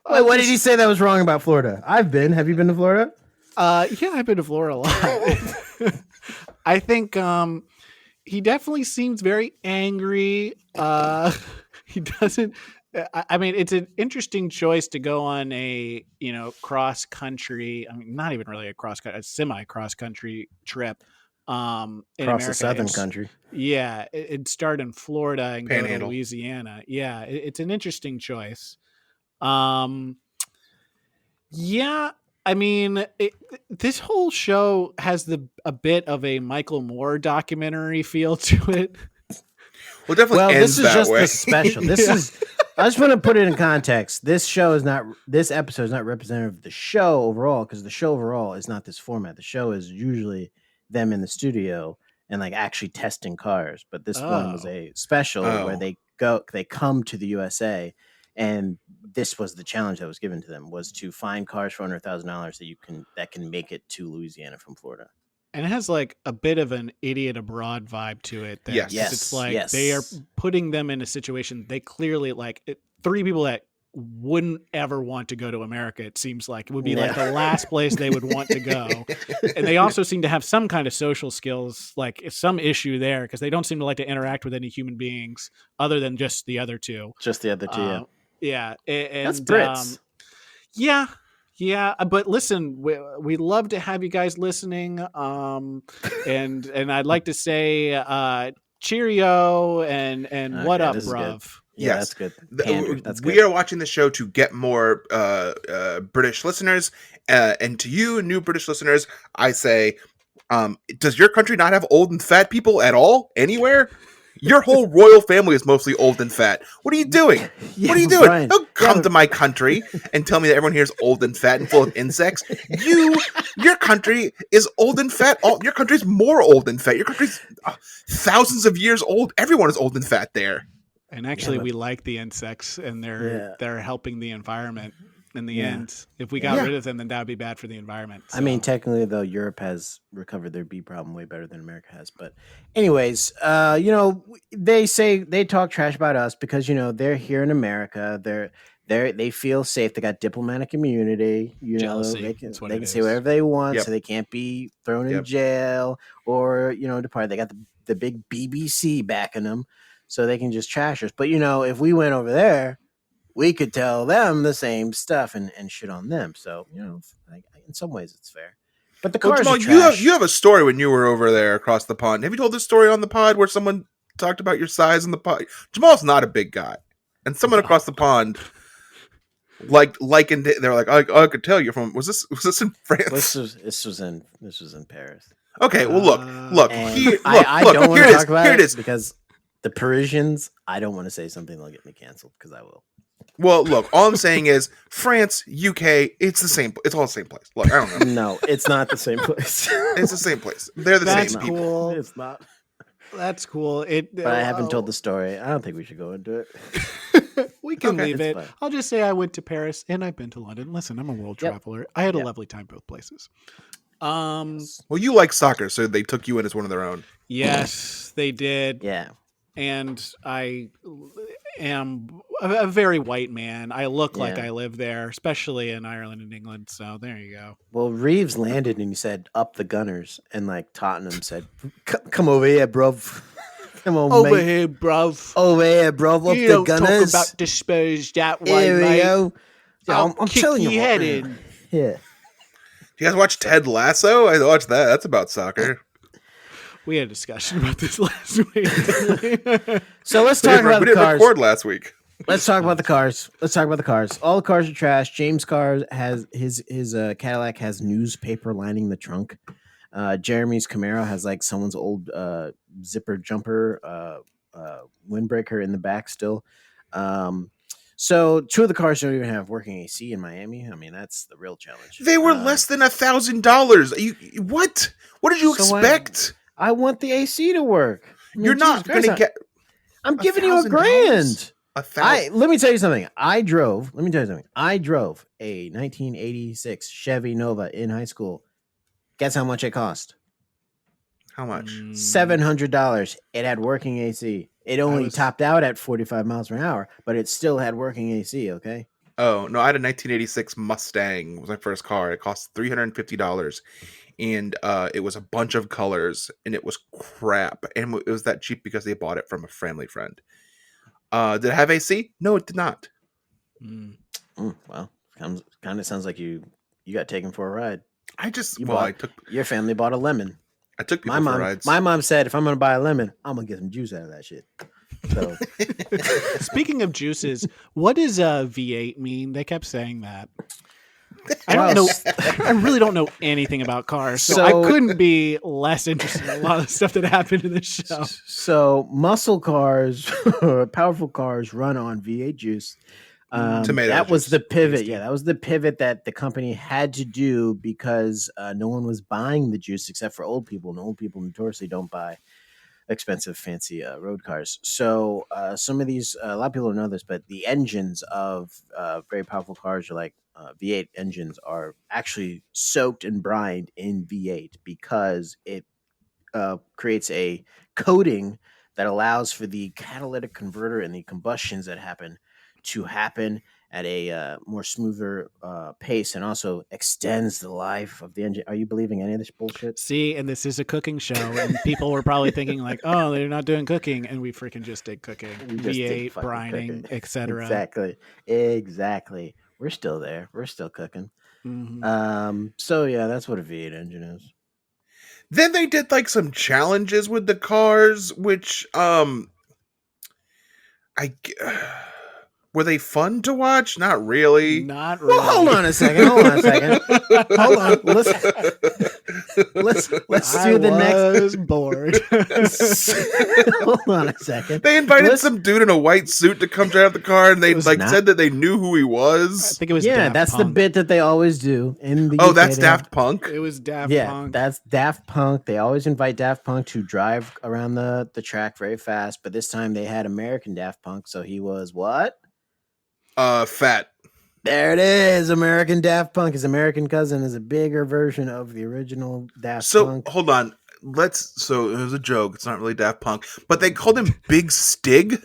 Wait, what did he say that was wrong about Florida? I've been. Have you been to Florida? Yeah, I've been to Florida a lot. I think he definitely seems very angry. He doesn't. I mean, it's an interesting choice to go on a cross country. I mean, not even really a semi cross country trip. In across America. The southern country. Yeah, it'd start in Florida and go Panhandle. to Louisiana. Yeah, it's an interesting choice. Yeah, I mean, this whole show has a bit of a Michael Moore documentary feel to it. Well, definitely ends this is that just way. the special. This is. I just want to put it in context. This episode is not representative of the show overall, because the show overall is not this format. The show is usually them in the studio and like actually testing cars. But this one was a special where they come to the USA, and this was the challenge that was given to them, was to find cars for under $1,000 that can make it to Louisiana from Florida. And it has like a bit of an idiot abroad vibe to it. Yes. It's like they are putting them in a situation they clearly three people that wouldn't ever want to go to America. It seems like it would be like the last place they would want to go. And they also seem to have some kind of social skills, like some issue there, because they don't seem to like to interact with any human beings other than just the other two. Just the other two. Yeah. And, that's Brits. Yeah, but listen, we love to have you guys listening. And I'd like to say cheerio and what up, bruv. Good. Yeah, yes, that's good. That's good. We are watching the show to get more British listeners, and to you new British listeners, I say, does your country not have old and fat people at all anywhere? Your whole royal family is mostly old and fat. What are you doing? What are you doing? Brian, Don't come to my country and tell me that everyone here is old and fat and full of insects. Your country is old and fat. Your country's more old and fat. Your country's thousands of years old. Everyone is old and fat there. And actually, we like the insects, and they're helping the environment in the end. If we got rid of them, then that would be bad for the environment. So. I mean, technically, though, Europe has recovered their bee problem way better than America has. But anyways, they talk trash about us because, they're here in America. They feel safe. They got diplomatic immunity. Jealousy. They can say whatever they want, so they can't be thrown in jail or, departed. They got the big BBC backing them, so they can just trash us. But, if we went over there, we could tell them the same stuff and shit on them. So, in some ways it's fair. But the cars Jamal, are trash. You have a story when you were over there across the pond. Have you told this story on the pod where someone talked about your size in the pod? Jamal's not a big guy. And someone across the pond they're like, I could tell you're from was this in France? This was in Paris. Okay, well, look. And Here, I look, don't want here to it is. talk about Here it it is. because the Parisians, I don't want to say something that'll get me canceled because I will. Well, look, all I'm saying is France, UK, it's the same. It's all the same place. Look, I don't know. No, it's not the same place. It's the same place. They're the That's same people. cool. It's not. That's cool. But I haven't told the story. I don't think we should go into it. We can Okay, leave it's it. fine. I'll just say I went to Paris and I've been to London. Listen, I'm a world Yep. traveler. I had a Yep. lovely time both places. Well, you like soccer, so they took you in as one of their own. Yes, they did. Yeah. And I am a very white man. I look like Yeah. I live there, especially in Ireland and England. So there you go. Well, Reeves landed and he said, "Up the Gunners," and like Tottenham said, "Come over here, bruv. Come on, Over mate. here, bruv. Over here, bruv. Up You the don't Gunners." talk about the Spurs that way, Here we mate. go. Yeah, I'll I'm kick telling you your what, head man. in. Yeah. You guys watch Ted Lasso? I watched that. That's about soccer. We had a discussion about this last week. So let's We talk didn't, about we the didn't cars. record last week. Let's talk about the cars. Let's talk about the cars. All the cars are trash. James' car has his Cadillac has newspaper lining the trunk. Jeremy's Camaro has like someone's old zipper jumper windbreaker in the back still. So two of the cars don't even have working AC in Miami. I mean, that's the real challenge. They were less than $1,000. You what? What did you So what? expect? I want the AC to work. I mean, You're not Jesus Christ, going to get I'm giving you $1,000? $1,000. $1,000. Let me tell you something. I drove a 1986 Chevy Nova in high school. Guess how much it cost? How much? $700. It had working AC. It only was- topped out at 45 miles per hour, but it still had working AC. Okay. Oh no, I had a 1986 Mustang. It was my first car. It cost $350, and it was a bunch of colors, and it was crap. And it was that cheap because they bought it from a family friend. Did it have AC? No, it did not. Well, kind of sounds like you got taken for a ride. I just You well, bought- I took Your family bought a lemon. people My for rides. mom said, if I'm gonna buy a lemon, I'm gonna get some juice out of that shit. So Speaking of juices, what does V8 mean? They kept saying that. I Well, don't know. I really don't know anything about cars, so I So- couldn't be less interested in a lot of stuff that happened in this show. So muscle cars, powerful cars run on V8 juice. Tomato that was juice. the pivot. Tasty. Yeah, that was the pivot that the company had to do because no one was buying the juice except for old people, and old people notoriously don't buy expensive, fancy road cars. So some of these, a lot of people don't know this, but the engines of very powerful cars are like V8 engines are actually soaked and brined in V8 because it creates a coating that allows for the catalytic converter and the combustions that happen to happen at a more smoother pace, and also extends the life of the engine. Are you believing any of this bullshit? See, and this is a cooking show, and people were probably thinking like, "Oh, they're not doing cooking," and we freaking just did cooking, We just did V8, fucking brining, cooking. etc. Exactly. We're still there. We're still cooking. Mhm. So yeah, that's what a V8 engine is. Then they did like some challenges with the cars, which were they fun to watch? Not really. Not really. Well, hold on a second. Hold on. Let's do the next. was bored. Hold on a second. They invited Let's- some dude in a white suit to come drive the car, and they It was like not- said that they knew who he I was. think it was. Yeah, Daft that's the Punk. bit that they always do in the. Oh, UK. that's They Daft Punk. It was Daft Yeah, Punk. that's Daft Punk. They always invite Daft Punk to drive around the track very fast, but this time they had American Daft Punk, so he was what? Fat. There it is, American Daft Punk. His American cousin is a bigger version of the original Daft So Punk. hold on. So it was a joke. It's not really Daft Punk, but they called him Big Stig.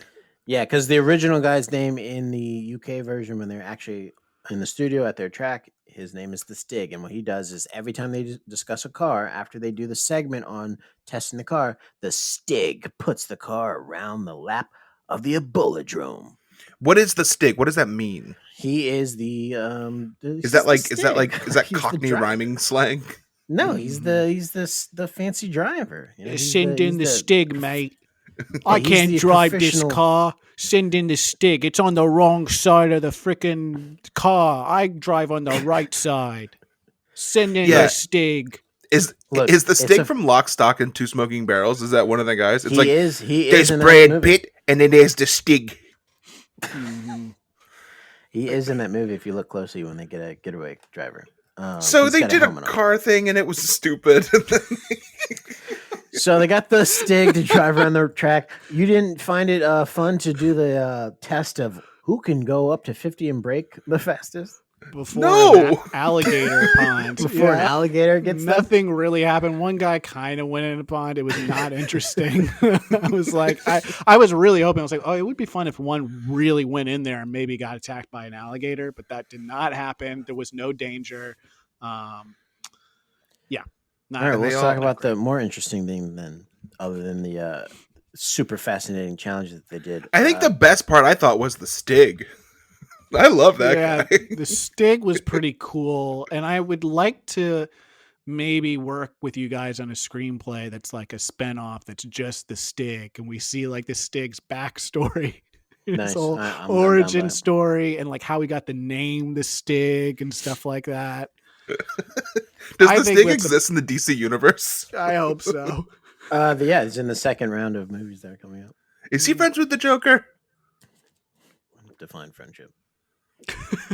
Yeah, because the original guy's name in the UK version, when they're actually in the studio at their track, his name is the Stig. And what he does is every time they discuss a car, after they do the segment on testing the car, the Stig puts the car around the lap of the Bulladrome. What is the Stig? What does that mean? He is the Is that He's the Cockney driver. rhyming slang? No, he's the fancy driver. You know, he's Send in the he's Stig, mate. I he's can't the drive this professional- car. Send in the Stig. It's on the wrong side of the freaking car. I drive on the right side. Send in Yeah. the Stig. Is Look, is the it's Stig a- from Lock, Stock, and Two Smoking Barrels? Is that one of the guys? It's he like is there's in that Brad movie. Pitt, and then there's the Stig. He is in that movie if you look closely when they get a getaway driver. So he's they got did a helmet on. car thing, and it was stupid. So they got the Stig to drive around the track. You didn't find it fun to do the test of who can go up to 50 and brake the fastest Before No! an alligator pond. before an alligator gets them? Nothing really happened. One guy kind of went in a pond. It was not interesting. I was like, I was really hoping. I was like, oh, it would be fun if one really went in there and maybe got attacked by an alligator, but that did not happen. There was no danger. Yeah. All right, And let's they talk all- about the more interesting thing then, other than the super fascinating challenge that they did. I think the best part I thought was the Stig. I love that guy. The Stig was pretty cool, and I would like to maybe work with you guys on a screenplay that's like a spinoff that's just the Stig, and we see like the Stig's backstory, his Nice. whole I'm down by origin it. story, and like how he got the name the Stig and stuff like that. Does I the think Stig with the- exist in the DC universe? I hope so. Yeah, it's in the second round of movies that are coming out. Is he friends with the Joker? Define friendship.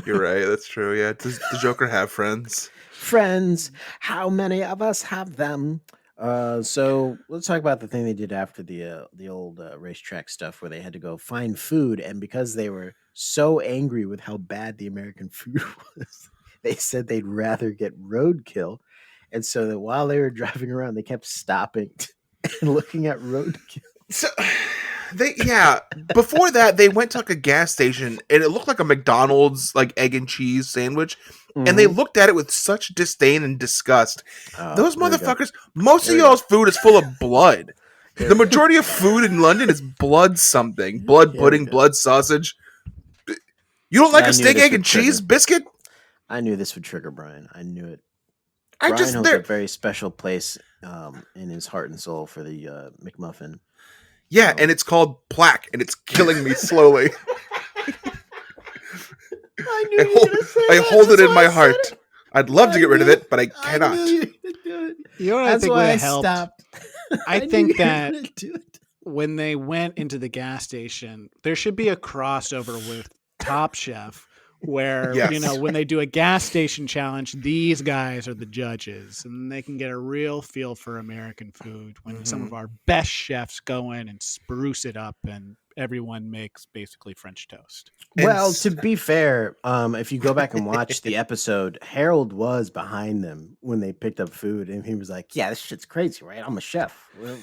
You're right. That's true. Yeah. Does the Joker have friends? Friends, how many of us have them? So let's talk about the thing they did after the old racetrack stuff, where they had to go find food, and because they were so angry with how bad the American food was, they said they'd rather get roadkill, and so that while they were driving around, they kept stopping and looking at roadkill. So before that they went to like a gas station and it looked like a McDonald's like egg and cheese sandwich, and they looked at it with such disdain and disgust. Oh, Those there we go. motherfuckers, most There of we go. y'all's food is full of blood. The majority of food in London is blood something. Blood Here we pudding, go. blood sausage. You don't like I a knew steak, this egg, would and cheese trigger. biscuit? I knew this would trigger Brian. I knew it. I Brian just holds a there. very special place in his heart and soul for the McMuffin. Yeah, and it's called plaque, and it's killing me slowly. I I hold it in my heart. I'd love to get rid of it, but I cannot. You know what I That's think would why I have helped? stopped. I knew think you were that gonna do it. when they went into the gas station, there should be a crossover with Top Chef where, Yes. you know, when they do a gas station challenge, these guys are the judges and they can get a real feel for American food when some of our best chefs go in and spruce it up and everyone makes basically French toast. And Well, s- to be fair, if you go back and watch the episode, Harold was behind them when they picked up food, and he was like, "Yeah, this shit's crazy, right? I'm a chef. What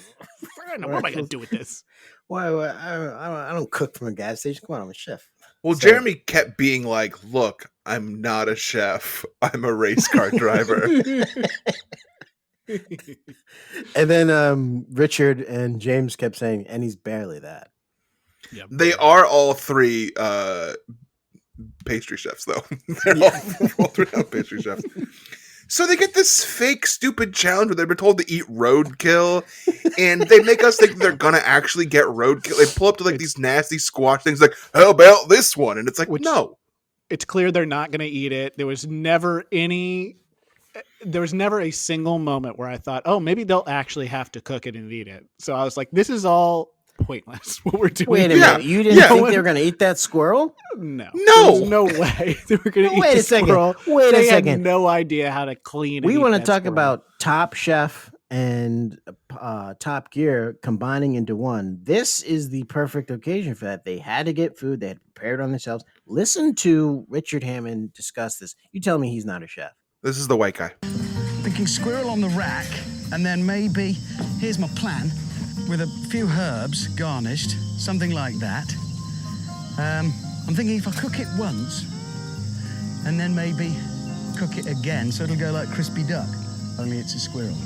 am I going to do with this? Why? I don't cook from a gas station. Come on, I'm a chef." Well, So- Jeremy kept being like, "Look, I'm not a chef. I'm a race car driver." And then Richard and James kept saying, "And he's barely that." Yep. They are all three pastry chefs, though. They're all three pastry chefs. So they get this fake, stupid challenge where they've been told to eat roadkill, and they make us think they're gonna actually get roadkill. They pull up to like these nasty squash things, like, "How about this one?" And it's like, Which- no. It's clear they're not going to eat it. There was never a single moment where I thought, oh, maybe they'll actually have to cook it and eat it. So I was like, this is all pointless. What we're doing. Wait a Yeah, minute, you didn't yeah. think they were going to eat that squirrel? No, No. There's no way they were going to eat Wait the a second. squirrel. Wait a They had second. no idea how to clean. We want want to talk about Top Chef and Top Gear combining into one. This is the perfect occasion for that. They had to get food. They had prepared on themselves. Listen to Richard Hammond discuss this. You tell me he's not a chef. This is the white guy. Thinking squirrel on the rack, and then maybe, here's my plan, with a few herbs garnished, something like that. I'm thinking if I cook it once, and then maybe cook it again, so it'll go like crispy duck, only it's a squirrel.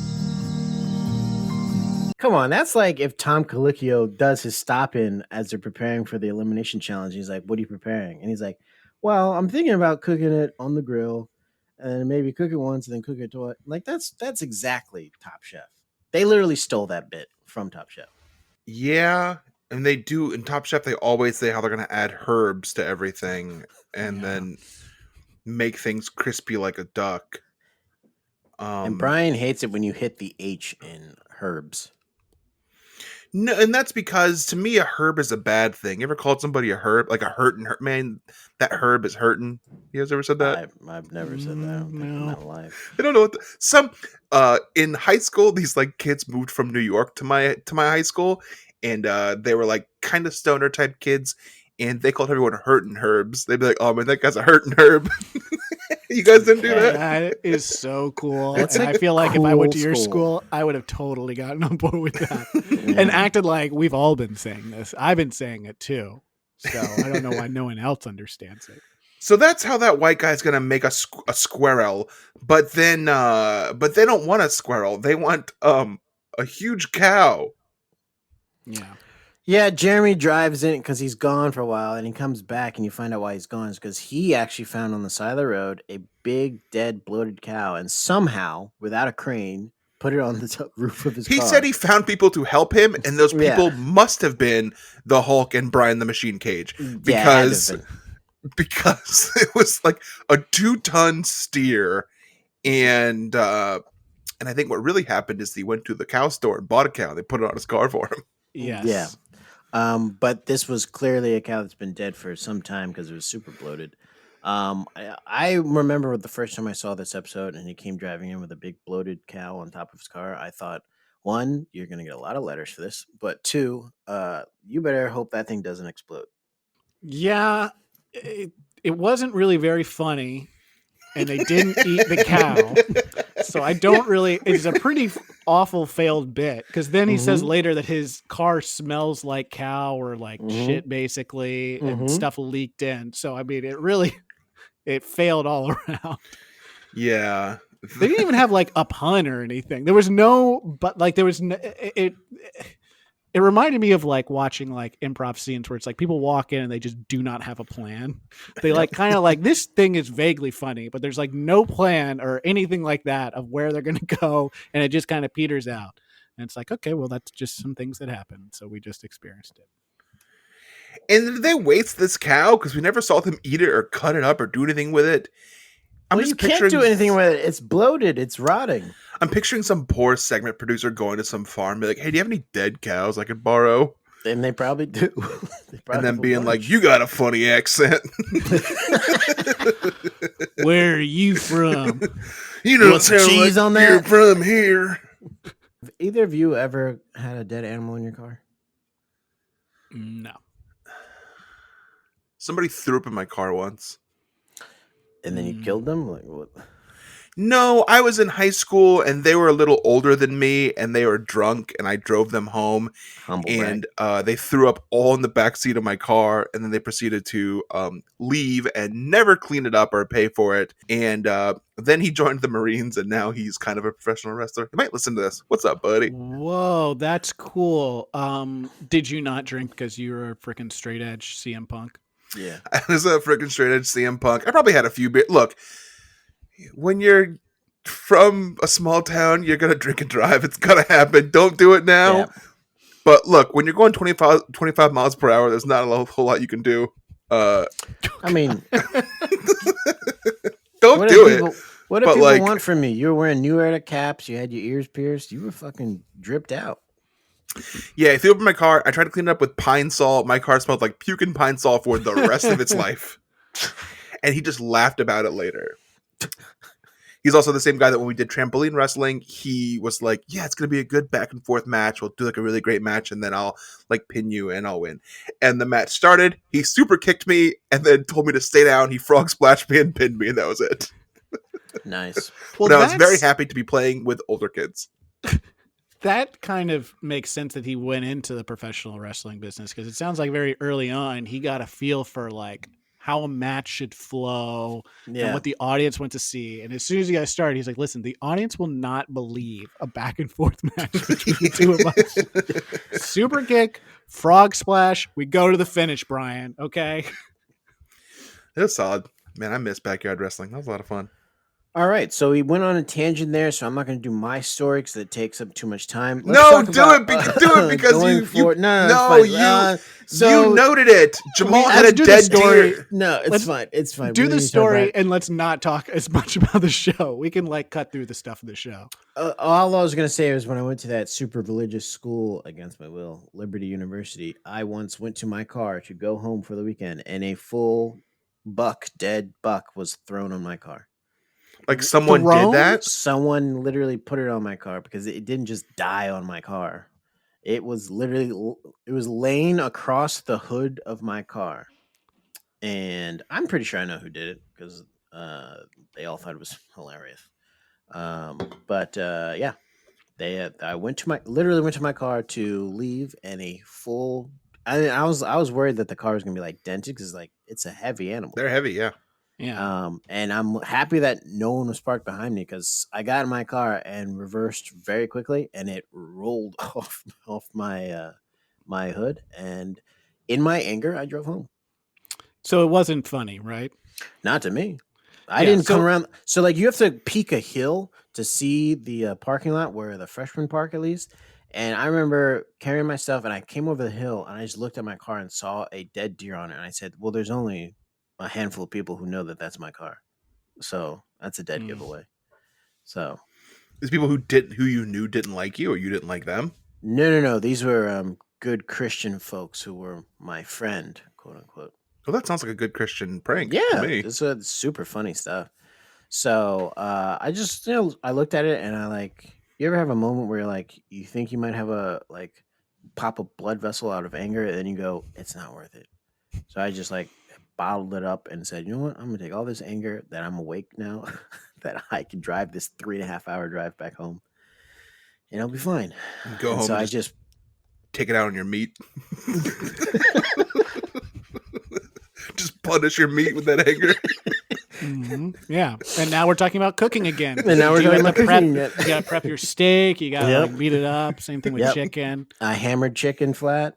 Come on, that's like if Tom Colicchio does his stop in as they're preparing for the elimination challenge. He's like, "What are you preparing?" And he's like, "Well, I'm thinking about cooking it on the grill, and maybe cook it once and then cook it twice." Like that's exactly Top Chef. They literally stole that bit from Top Chef. Yeah, and they do in Top Chef. They always say how they're going to add herbs to everything, and then make things crispy like a duck. And Brian hates it when you hit the H in herbs. No, and that's because to me a herb is a bad thing. You ever called somebody a herb, like a hurtin' herb? Man, that herb is hurting. You guys ever said that? I've never said that. I don't think in my life. I don't know what some in high school these like kids moved from New York to my high school, and they were like kind of stoner type kids, and they called everyone hurtin' herbs. They'd be like, "Oh man, that guy's a hurtin' herb." You guys didn't do that? That is so cool. It's And a I feel like if I went to your cool school, I would have totally gotten on board with that and acted like we've all been saying this. I've been saying it too. So I don't know why no one else understands it. So that's how that white guy's gonna make a squirrel, but they don't want a squirrel. They want a huge cow. Yeah. Yeah, Jeremy drives in because he's gone for a while, and he comes back, and you find out why he's gone. Is because he actually found on the side of the road a big, dead, bloated cow, and somehow, without a crane, put it on the roof of his car. He said he found people to help him, and those people must have been the Hulk and Brian the Machine Cage, because it was like a 2-ton steer, and I think what really happened is he went to the cow store and bought a cow. And they put it on his car for him. Yes. Yeah. But this was clearly a cow that's been dead for some time because it was super bloated. I remember the first time I saw this episode and he came driving in with a big bloated cow on top of his car. I thought, one, you're going to get a lot of letters for this, but two, you better hope that thing doesn't explode. Yeah. It wasn't really very funny, and they didn't eat the cow. So I don't really, it's a pretty awful failed bit, because then he says later that his car smells like cow or like shit basically, and stuff leaked in. So I mean, it failed all around. Yeah. They didn't even have like a pun or anything. There was no, but like there was no, it reminded me of like watching like improv scenes where it's like people walk in and they just do not have a plan. They like kind of like, this thing is vaguely funny, but there's like no plan or anything like that of where they're going to go. And it just kind of peters out. And it's like, okay, well, that's just some things that happen. So we just experienced it. And did they waste this cow? Because we never saw them eat it or cut it up or do anything with it. You can't do anything with it. It's bloated. It's rotting. I'm picturing some poor segment producer going to some farm and be like, "Hey, do you have any dead cows I could borrow?" And they probably do. And then being like, "You got a funny accent." Where are you from? You know, want some cheese on that? You're from here. Have either of you ever had a dead animal in your car? No. Somebody threw up in my car once. And then you killed them? Like what? No, I was in high school and they were a little older than me and they were drunk and I drove them home. Humble and they threw up all in the backseat of my car, and then they proceeded to leave and never clean it up or pay for it. And then he joined the Marines, and now he's kind of a professional wrestler. You might listen to this. What's up, buddy? Whoa, that's cool. Did you not drink because you were a freaking straight edge CM Punk? Yeah. I was a freaking straight edge CM Punk. I probably had a few beers. Look, when you're from a small town, you're going to drink and drive. It's going to happen. Don't do it now. Yeah. But look, when you're going 25 miles per hour, there's not a whole lot you can do. I mean, don't do it. What do people want from me? You were wearing New Era caps. You had your ears pierced. You were fucking dripped out. Yeah, I threw up in my car. I tried to clean it up with pine salt. My car smelled like puke and pine salt for the rest of its life. And he just laughed about it later. He's also the same guy that when we did trampoline wrestling, he was like, yeah, it's going to be a good back and forth match. We'll do like a really great match, and then I'll like pin you and I'll win. And the match started. He super kicked me and then told me to stay down. He frog splashed me and pinned me, and that was it. Nice. Well, but I was very happy to be playing with older kids. That kind of makes sense that he went into the professional wrestling business, because it sounds like very early on he got a feel for like how a match should flow and what the audience went to see. And as soon as you guys started, he's like, listen, the audience will not believe a back and forth match between the two of us. Super kick, frog splash. We go to the finish, Brian. Okay. It was solid. Man, I miss backyard wrestling. That was a lot of fun. All right, so we went on a tangent there, so I'm not going to do my story because it takes up too much time. No, do it because going you forward. No, it's fine. You noted it. Jamal had a do the dead story. deer. No, it's Let's fine. It's fine. Do We the need to talk about story it. and let's not talk as much about the show. We can like cut through the stuff of the show. All I was going to say was when I went to that super religious school against my will, Liberty University, I once went to my car to go home for the weekend, and a full dead buck was thrown on my car. Like someone Thrown? did that? Someone literally put it on my car because it didn't just die on my car. It was laying across the hood of my car. And I'm pretty sure I know who did it because they all thought it was hilarious. Yeah, I literally went to my car to leave, and a full. I was worried that the car was gonna be like dented because like it's a heavy animal. They're heavy, yeah. Yeah. And I'm happy that no one was parked behind me because I got in my car and reversed very quickly, and it rolled off my my hood. And in my anger, I drove home. So it wasn't funny, right? Not to me. I Yeah, didn't come so- around. So like you have to peek a hill to see the parking lot where the freshmen park at least. And I remember carrying my stuff, and I came over the hill, and I just looked at my car and saw a dead deer on it, and I said, "Well, there's only a handful of people who know that that's my car, so that's a dead giveaway." So There's people who you knew didn't like you, or you didn't like them. no. These were good Christian folks who were my friend, quote unquote. Well, that sounds like a good Christian prank. Yeah, to me. this was super funny stuff. So I just I looked at it, and I like. You ever have a moment where like you think you might have a like pop a blood vessel out of anger, and then you go, it's not worth it. So I just like bottled it up and said, you know what, I'm gonna take all this anger that I'm awake now, that I can drive this 3.5 hour drive back home, and I'll be fine. Go home. So and I just take it out on your meat. Just punish your meat with that anger. Mhm. Yeah. And now we're talking about cooking again. And now we're You talking gotta about cooking prep, again. You gotta prep your steak. You gotta Yep. like, beat it up. Same thing with Yep. chicken. I hammered chicken flat.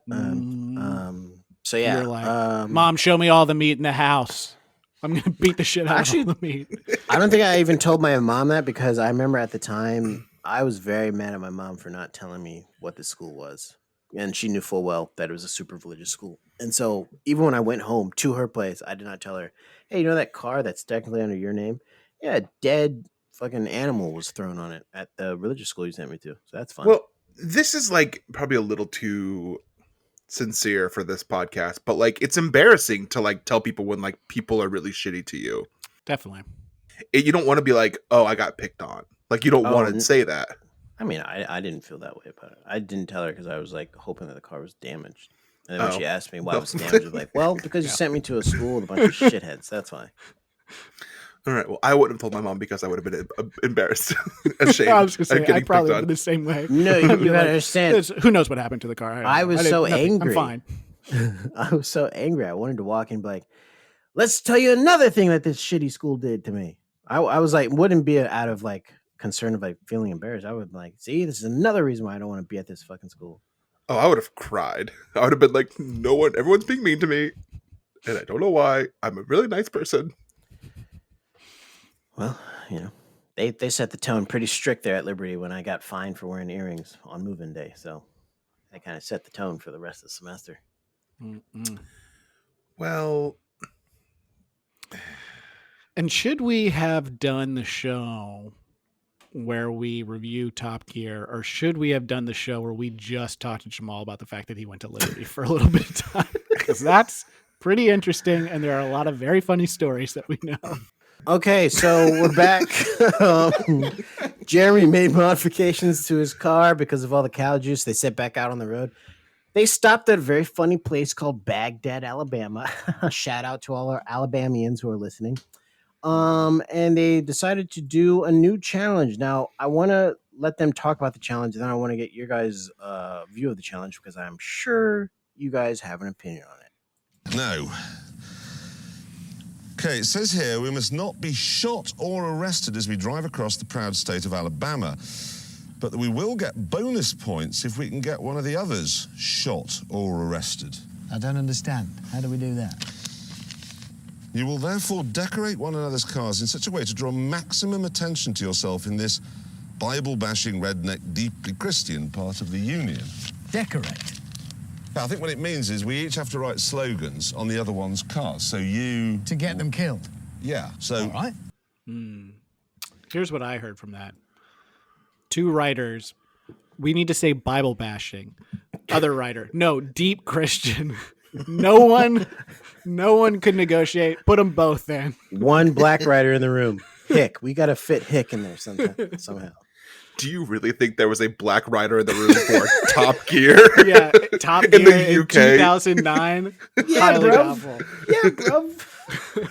So yeah, You're like, Mom, show me all the meat in the house. I'm gonna beat the shit out Actually- of all the meat. I don't think I even told my mom that because I remember at the time I was very mad at my mom for not telling me what the school was. And she knew full well that it was a super religious school. And so even when I went home to her place, I did not tell her, hey, you know that car that's technically under your name? Yeah, a dead fucking animal was thrown on it at the religious school you sent me to. So that's fun. Well, this is like probably a little too sincere for this podcast, but like it's embarrassing to like tell people when like people are really shitty to you. Definitely. You don't want to be like, oh, I got picked on. Like you don't want to say that. I mean, I didn't feel that way about it. I didn't tell her because I was like hoping that the car was damaged. And then when she asked me why it was damaged, I was like, well, because you sent me to a school with a bunch of shitheads. That's why. All right. Well, I wouldn't have told my mom because I would have been embarrassed, ashamed. I was gonna say, of getting I'd probably picked been on. the same way. No, you I'd be gotta like, understand. Who knows what happened to the car? I was so angry. I'm fine. I was so angry. I wanted to walk in and be like, let's tell you another thing that this shitty school did to me. I was like, wouldn't be out of like concern of like feeling embarrassed. I would be like, see, this is another reason why I don't want to be at this fucking school. Oh, I would have cried. I would have been like, everyone's being mean to me. And I don't know why. I'm a really nice person. Well, you know, they set the tone pretty strict there at Liberty when I got fined for wearing earrings on move-in day. So they kind of set the tone for the rest of the semester. Mm-mm. Well, And should we have done the show where we review Top Gear, or should we have done the show where we just talked to Jamal about the fact that he went to Liberty for a little bit of time? Because that's pretty interesting, and there are a lot of very funny stories that we know. Okay, so we're back. Jeremy made modifications to his car because of all the cow juice. They set back out on the road. They stopped at a very funny place called Baghdad, Alabama. Shout out to all our Alabamians who are listening. And they decided to do a new challenge. Now, I want to let them talk about the challenge, and then I want to get your guys' view of the challenge because I'm sure you guys have an opinion on it. No. Okay, it says here we must not be shot or arrested as we drive across the proud state of Alabama, but that we will get bonus points if we can get one of the others shot or arrested. I don't understand. How do we do that? You will therefore decorate one another's cars in such a way to draw maximum attention to yourself in this Bible-bashing, redneck, deeply Christian part of the Union. Decorate. I think what it means is we each have to write slogans on the other one's cars. So you... To get them killed. Yeah, so... All right. Here's what I heard from that. 2 writers. We need to say Bible bashing. Other writer. No, deep Christian. No one could negotiate. Put them both in. One black writer in the room. Hick. We got to fit Hick in there somehow. Do you really think there was a black rider in the room for Top Gear? Yeah, Top In Gear the in UK. 2009. Yeah, Highly bro. doubtful. Yeah, bro.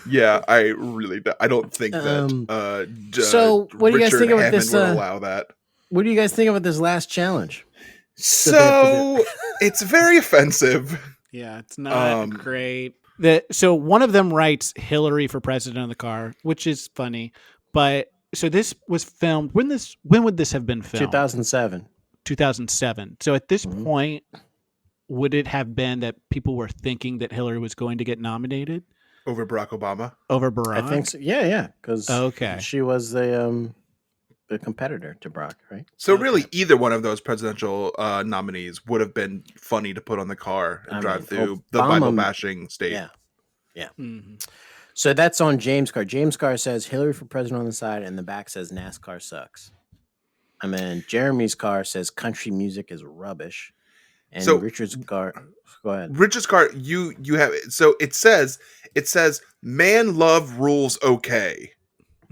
Yeah, I really I don't think that so what do you guys Richard think about Hammond this, would allow that. What do you guys think about this last challenge? So it's very offensive. Yeah, it's not great. So one of them writes Hillary for president of the car, which is funny. But so this was filmed. When would this have been filmed? 2007. 2007. So at this point, would it have been that people were thinking that Hillary was going to get nominated Over Barack Obama? over Barack? I think so. Yeah, because Okay. she was the competitor to Barack, right? So really, either one of those presidential nominees would have been funny to put on the car and drive through the Obama- Bible bashing state. Yeah. Mhm. So that's on James Carr. James Carr says Hillary for president on the side, and the back says NASCAR sucks. And then Jeremy's car says country music is rubbish. And So- Richard's car, go ahead. Richard's car, you have so it says man love rules okay.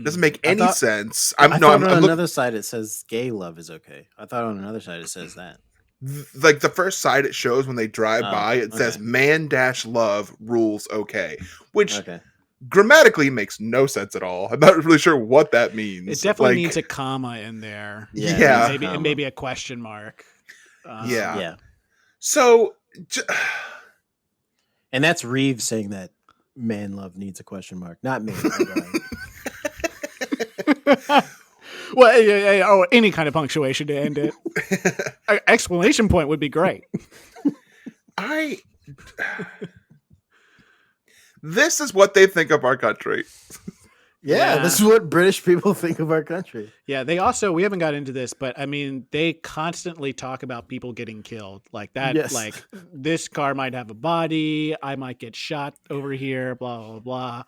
Doesn't make any thought- sense. I thought on I'm another side it says gay love is okay. I thought on another side it says that. like the first side it shows when they drive Oh, by, it says okay. man dash love rules okay, which Okay. grammatically makes no sense at all. I'm not really sure what that means. It definitely Like, needs a comma in there. Yeah. And maybe a question mark. Yeah. Yeah. So And that's Reeves saying that man love needs a question mark. Not me. I'm going. Well, or any kind of punctuation to end it. Exclamation point would be great. This is what they think of our country. Yeah, Yeah. this is what British people think of our country. Yeah, they also, we haven't got into this, but I mean, they constantly talk about people getting killed. Like that, Yes. like this car might have a body, I might get shot over here, blah, blah,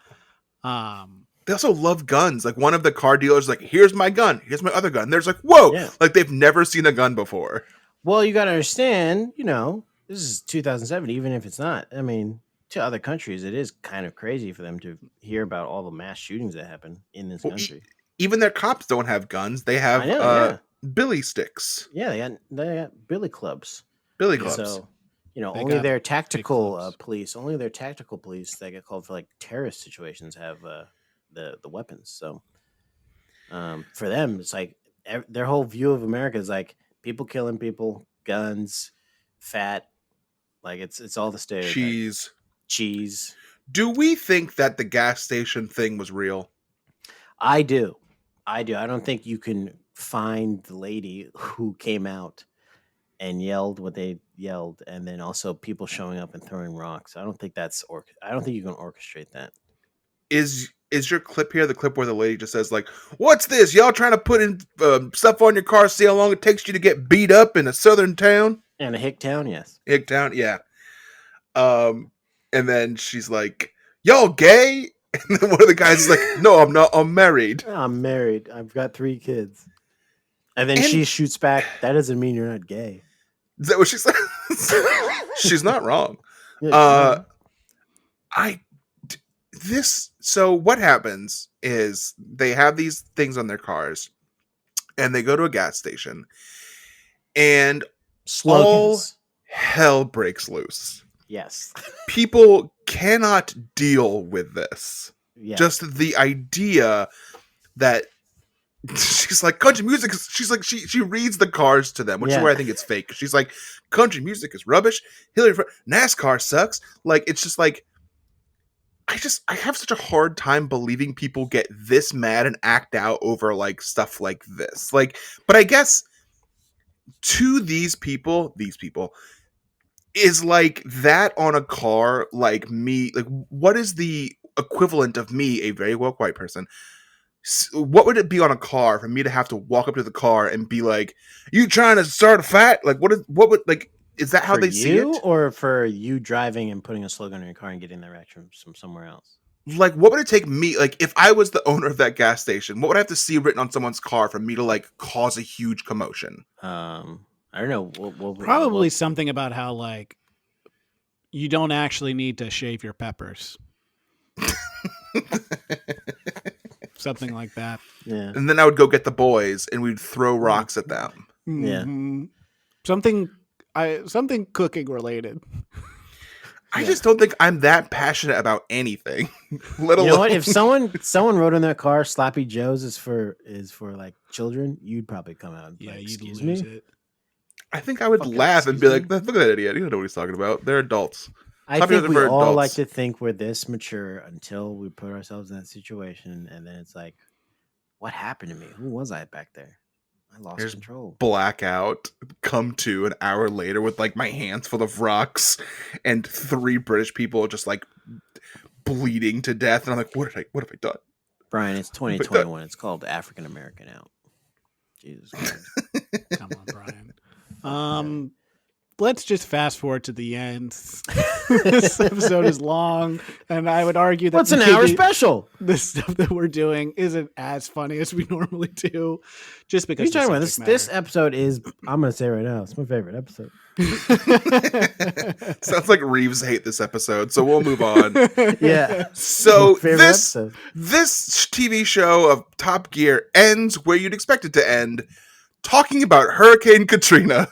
blah. They also love guns. Like one of the car dealers, is like, here's my gun, here's my other gun. There's like, whoa, Yeah. like they've never seen a gun before. Well, you got to understand, this is 2007, even if it's not. I mean, to other countries, it is kind of crazy for them to hear about all the mass shootings that happen in this Well, country. Even their cops don't have guns. They have I know, billy sticks, Yeah, they got billy clubs. billy clubs. So, They only got their big tactical clubs. only their tactical police that get called for like terrorist situations have the weapons. So, for them, it's like their whole view of America is like people killing people, guns, fat, like it's all the stereotypes. Cheese. Do we think that the gas station thing was real? I do. I don't think you can find the lady who came out and yelled what they yelled, and then also people showing up and throwing rocks. I don't think I don't think you can orchestrate that. Is your clip here the clip where the lady just says like, "What's this? Y'all trying to put in stuff on your car? See how long it takes you to get beat up in a southern town?" And a hick town, yes. Hicktown, yeah. And then she's like, "Y'all gay?" And then one of the guys is like, "No, I'm not. I'm married." I'm married. I've got 3 kids. And then And- she shoots back. That doesn't mean you're not gay. Is that what she said? She's not wrong. Yeah, So what happens is they have these things on their cars and they go to a gas station and slogans. hell breaks loose. Yes. People cannot deal with this. Yeah. Just the idea that she's like, country music is, she's like, she reads the cars to them, which is Yeah. where I think it's fake. She's like, country music is rubbish. NASCAR sucks. Like, it's just like, I have such a hard time believing people get this mad and act out over like stuff like this. Like, but I guess to these people is like that on a car, like me, like what is the equivalent of me, a very woke white person, what would it be on a car for me to have to walk up to the car and be like, "You trying to start a fight?" Like, what would like? Is that how For they see you, it? or for you driving and putting a slogan in your car and getting the reaction from somewhere else? Like, what would it take me? Like, if I was the owner of that gas station, what would I have to see written on someone's car for me to like cause a huge commotion? I don't know. Probably something about how like you don't actually need to shave your peppers. Something like that. Yeah. And then I would go get the boys and we'd throw rocks at them. Yeah. Mhm. Something cooking related. I just don't think I'm that passionate about anything. Let alone You know what? If someone wrote in their car "Sloppy Joe's is for like children," you'd probably come out and be Yeah, like, you'd "Excuse lose me." it. I think I would Fucking laugh and be excuse like, "Look at that idiot! You don't know what he's talking about. They're adults." I Sloppy think Joe's we are for all like adults. to think we're this mature until we put ourselves in that situation, and then it's like, what happened to me? Who was I back there? I lost Here's control. Blackout, come to an hour later with like my hands full of rocks and 3 British people just like bleeding to death, and I'm like, what have I done? Brian, it's 2021. It's called African American out. Jesus Christ. Come on, Brian. Let's just fast forward to the end. This episode is long, and I would argue that What's an hour maybe special? the stuff that we're doing isn't as funny as we normally do, just What because are you talking about? the This subject episode is, I'm gonna say right now, it's my favorite episode. matter. Sounds like Reeves hate this episode, so we'll move on. Yeah. So My favorite this episode. TV show of Top Gear ends where you'd expect it to end, talking about Hurricane Katrina.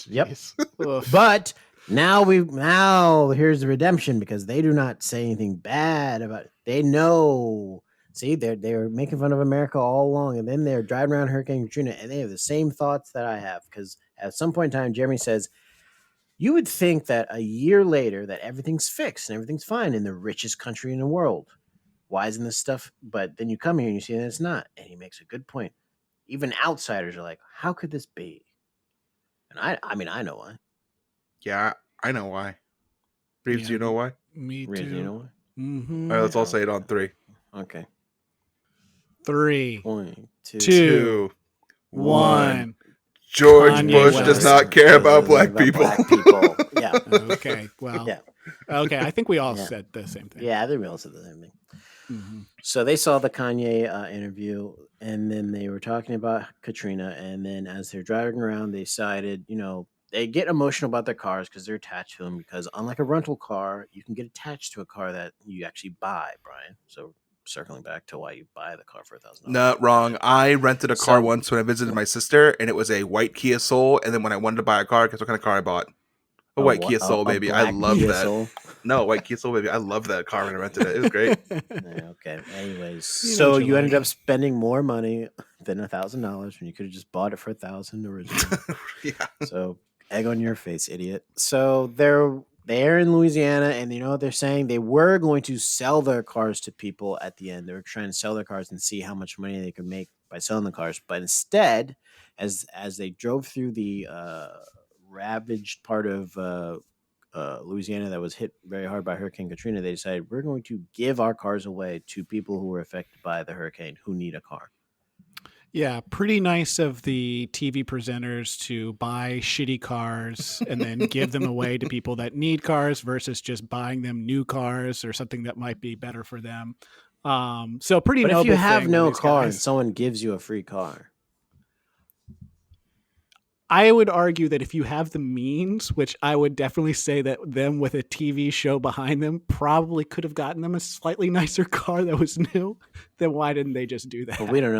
Yep. Oof. But now here's the redemption, because they do not say anything bad about it. They know. See, they were making fun of America all along, and then they're driving around Hurricane Katrina, and they have the same thoughts that I have. Because at some point in time, Jeremy says, you would think that a year later that everything's fixed and everything's fine in the richest country in the world. Why isn't this stuff? But then you come here and you see that it's not. And he makes a good point. Even outsiders are like, how could this be? And I mean, I know why. Yeah, I know why. Reeves, Yeah. do you know why? Me Really, too. you know why? Mm-hmm. All right, let's all say it on 3. Okay. 3, Point, two, 2, 1. George Kanye Bush West. does not care about black people. Black people. Yeah. Okay, well, Yeah. okay. I think we all Yeah. said the same thing. Yeah, they all said the same thing. Mhm. So they saw the Kanye interview, and then they were talking about Katrina. And then as they're driving around, they decided, they get emotional about their cars because they're attached to them. Because unlike a rental car, you can get attached to a car that you actually buy, Brian. So circling back to why you buy the car for $1,000. No, wrong. I rented a car So- once when I visited my sister, and it was a white Kia Soul. And then when I wanted to buy a car, guess what kind of car I bought? A white Kia Soul, baby. I black love Kia that. Soul. No, white Kia Soul, baby. I love that car when I rented it. It was great. Yeah, okay. Anyways, You know so what you you ended like. up spending more money than $1,000 when you could have just bought it for $1,000 originally. Yeah. So egg on your face, idiot. So they're in Louisiana, and you know what they're saying? They were going to sell their cars to people at the end. They were trying to sell their cars and see how much money they could make by selling the cars. But instead, as they drove through the ravaged part of Louisiana that was hit very hard by Hurricane Katrina, they decided we're going to give our cars away to people who were affected by the hurricane who need a car. Yeah, pretty nice of the TV presenters to buy shitty cars and then give them away to people that need cars versus just buying them new cars or something that might be better for them. So pretty But noble if you have thing no with these car and guys. someone gives you a free car, I would argue that if you have the means, which I would definitely say that them with a TV show behind them probably could have gotten them a slightly nicer car that was new, then why didn't they just do that? but we don't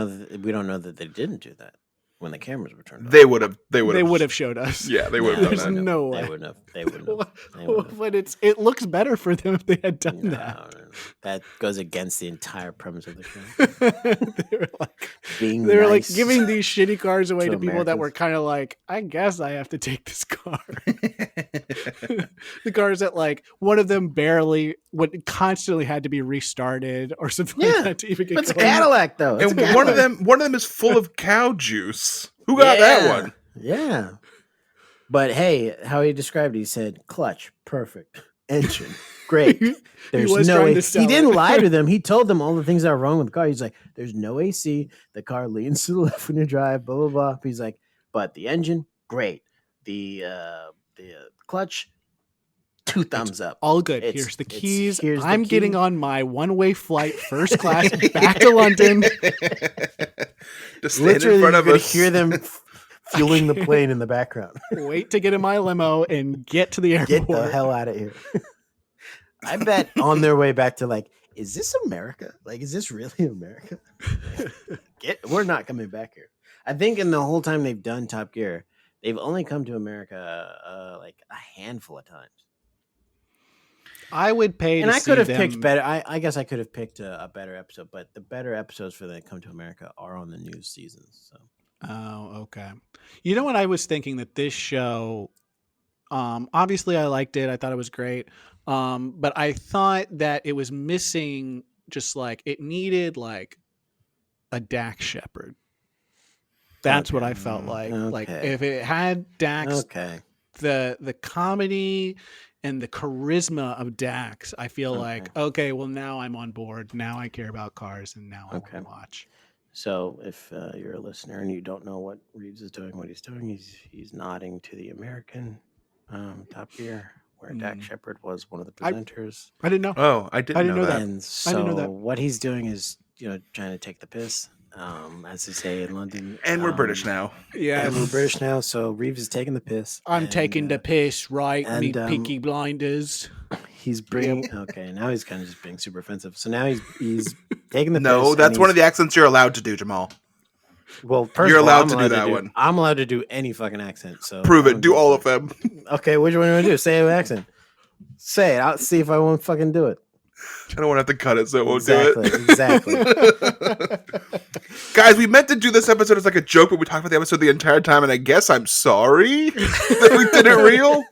know that they didn't do that when the cameras were turned on. They would have. They They would would have showed us. Yeah, they would have There's done that. no They way. wouldn't have. They wouldn't have. They wouldn't have. But it looks better for them if they had done that. No. That goes against the entire premise of the show. they were like, Being they were nice. like giving these shitty cars away to to people that were Americans. kind of like, I guess I have to take this car. The cars that like one of them barely would constantly had to be restarted or something Yeah, like that to even get It's a going. Cadillac, though. It's And a one of Cadillac. them is full of cow juice. Who got that Yeah, one? Yeah. But hey, how he described it, he said, clutch, perfect. engine. Great. There's was no trying to AC. sell He didn't it. lie to them. He told them all the things that are wrong with the car. He's like, there's no AC. The car leans to the left when you drive, blah, blah, blah. He's like, but the engine, great. The clutch, 2 thumbs up. All good. It's- Here's the it's- keys. here's the I'm key. getting on my one-way flight, first class, back to London. Just stand Literally, in front you're of going us. to hear them fueling the plane in the background. Wait to get in my limo and get to the airport. Get the hell out of here. I bet on their way back to like, is this America? Like, is this really America? We're not coming back here. I think in the whole time they've done Top Gear, they've only come to America like a handful of times. I would pay And to I see could have them- picked better. I guess I could have picked a better episode, but the better episodes for the Come to America are on the new seasons. So Oh, okay. You know what I was thinking that this show, obviously I liked it. I thought it was great. But I thought that it was missing just like it needed like a Dax Shepard. That's what I felt like. Like Okay. if it had Dax, okay, the comedy and the charisma of Dax, I feel like, okay, well now I'm on board. Now I care about cars and now I want to watch. so if you're a listener and you don't know what Reeves is doing, what he's doing, he's nodding to the American Top Gear, where Dax Shepard was one of the presenters. I didn't know. Oh, I didn't know that. And so I didn't know that. what he's doing is, trying to take the piss, as they say in London. And we're British now. Yeah, And we're British now, so Reeves is taking the piss. I'm and, taking the piss, right? Me and, Peaky Blinders. He's bringing. Okay, now he's kind of just being super offensive. So now he's taking the piss. No, and that's one of he's- the accents you're allowed to do, Jamal. Well, first You're of all, allowed I'm to do that one. I'm allowed to do any fucking accent. So Prove I it. don't Do give a all of fuck. them. Okay, which one do you want to do? Say an accent. Say it. I'll see if I won't fucking do it. I don't want to have to cut it, so it won't Exactly. do it. Exactly. Guys, we meant to do this episode as like a joke, but we talked about the episode the entire time, and I guess I'm sorry that we did it real.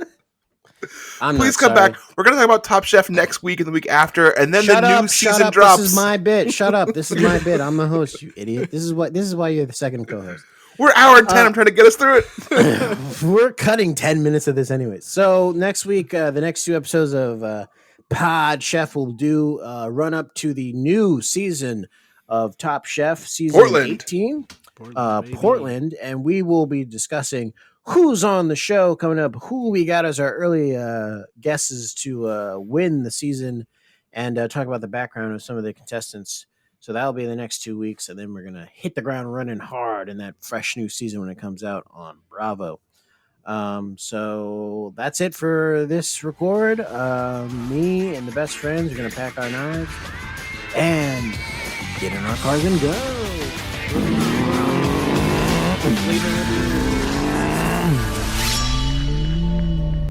I'm Please not come sorry. back. We're going to talk about Top Chef next week and the week after, and then Shut the up, new shut season up. drops. This is my bit. Shut up. This is my bit. I'm the host, you idiot. This is why you're the second co-host. We're hour and 10. I'm trying to get us through it. We're cutting 10 minutes of this anyway. So next week, the next 2 episodes of Pod Chef will do run up to the new season of Top Chef, season Portland. 18, Portland, Portland, and we will be discussing who's on the show coming up, who we got as our early guesses to win the season, and talk about the background of some of the contestants. So that'll be the next 2 weeks, and then we're gonna hit the ground running hard in that fresh new season when it comes out on Bravo. So that's it for this record. Me and the best friends are gonna pack our knives and get in our cars and go.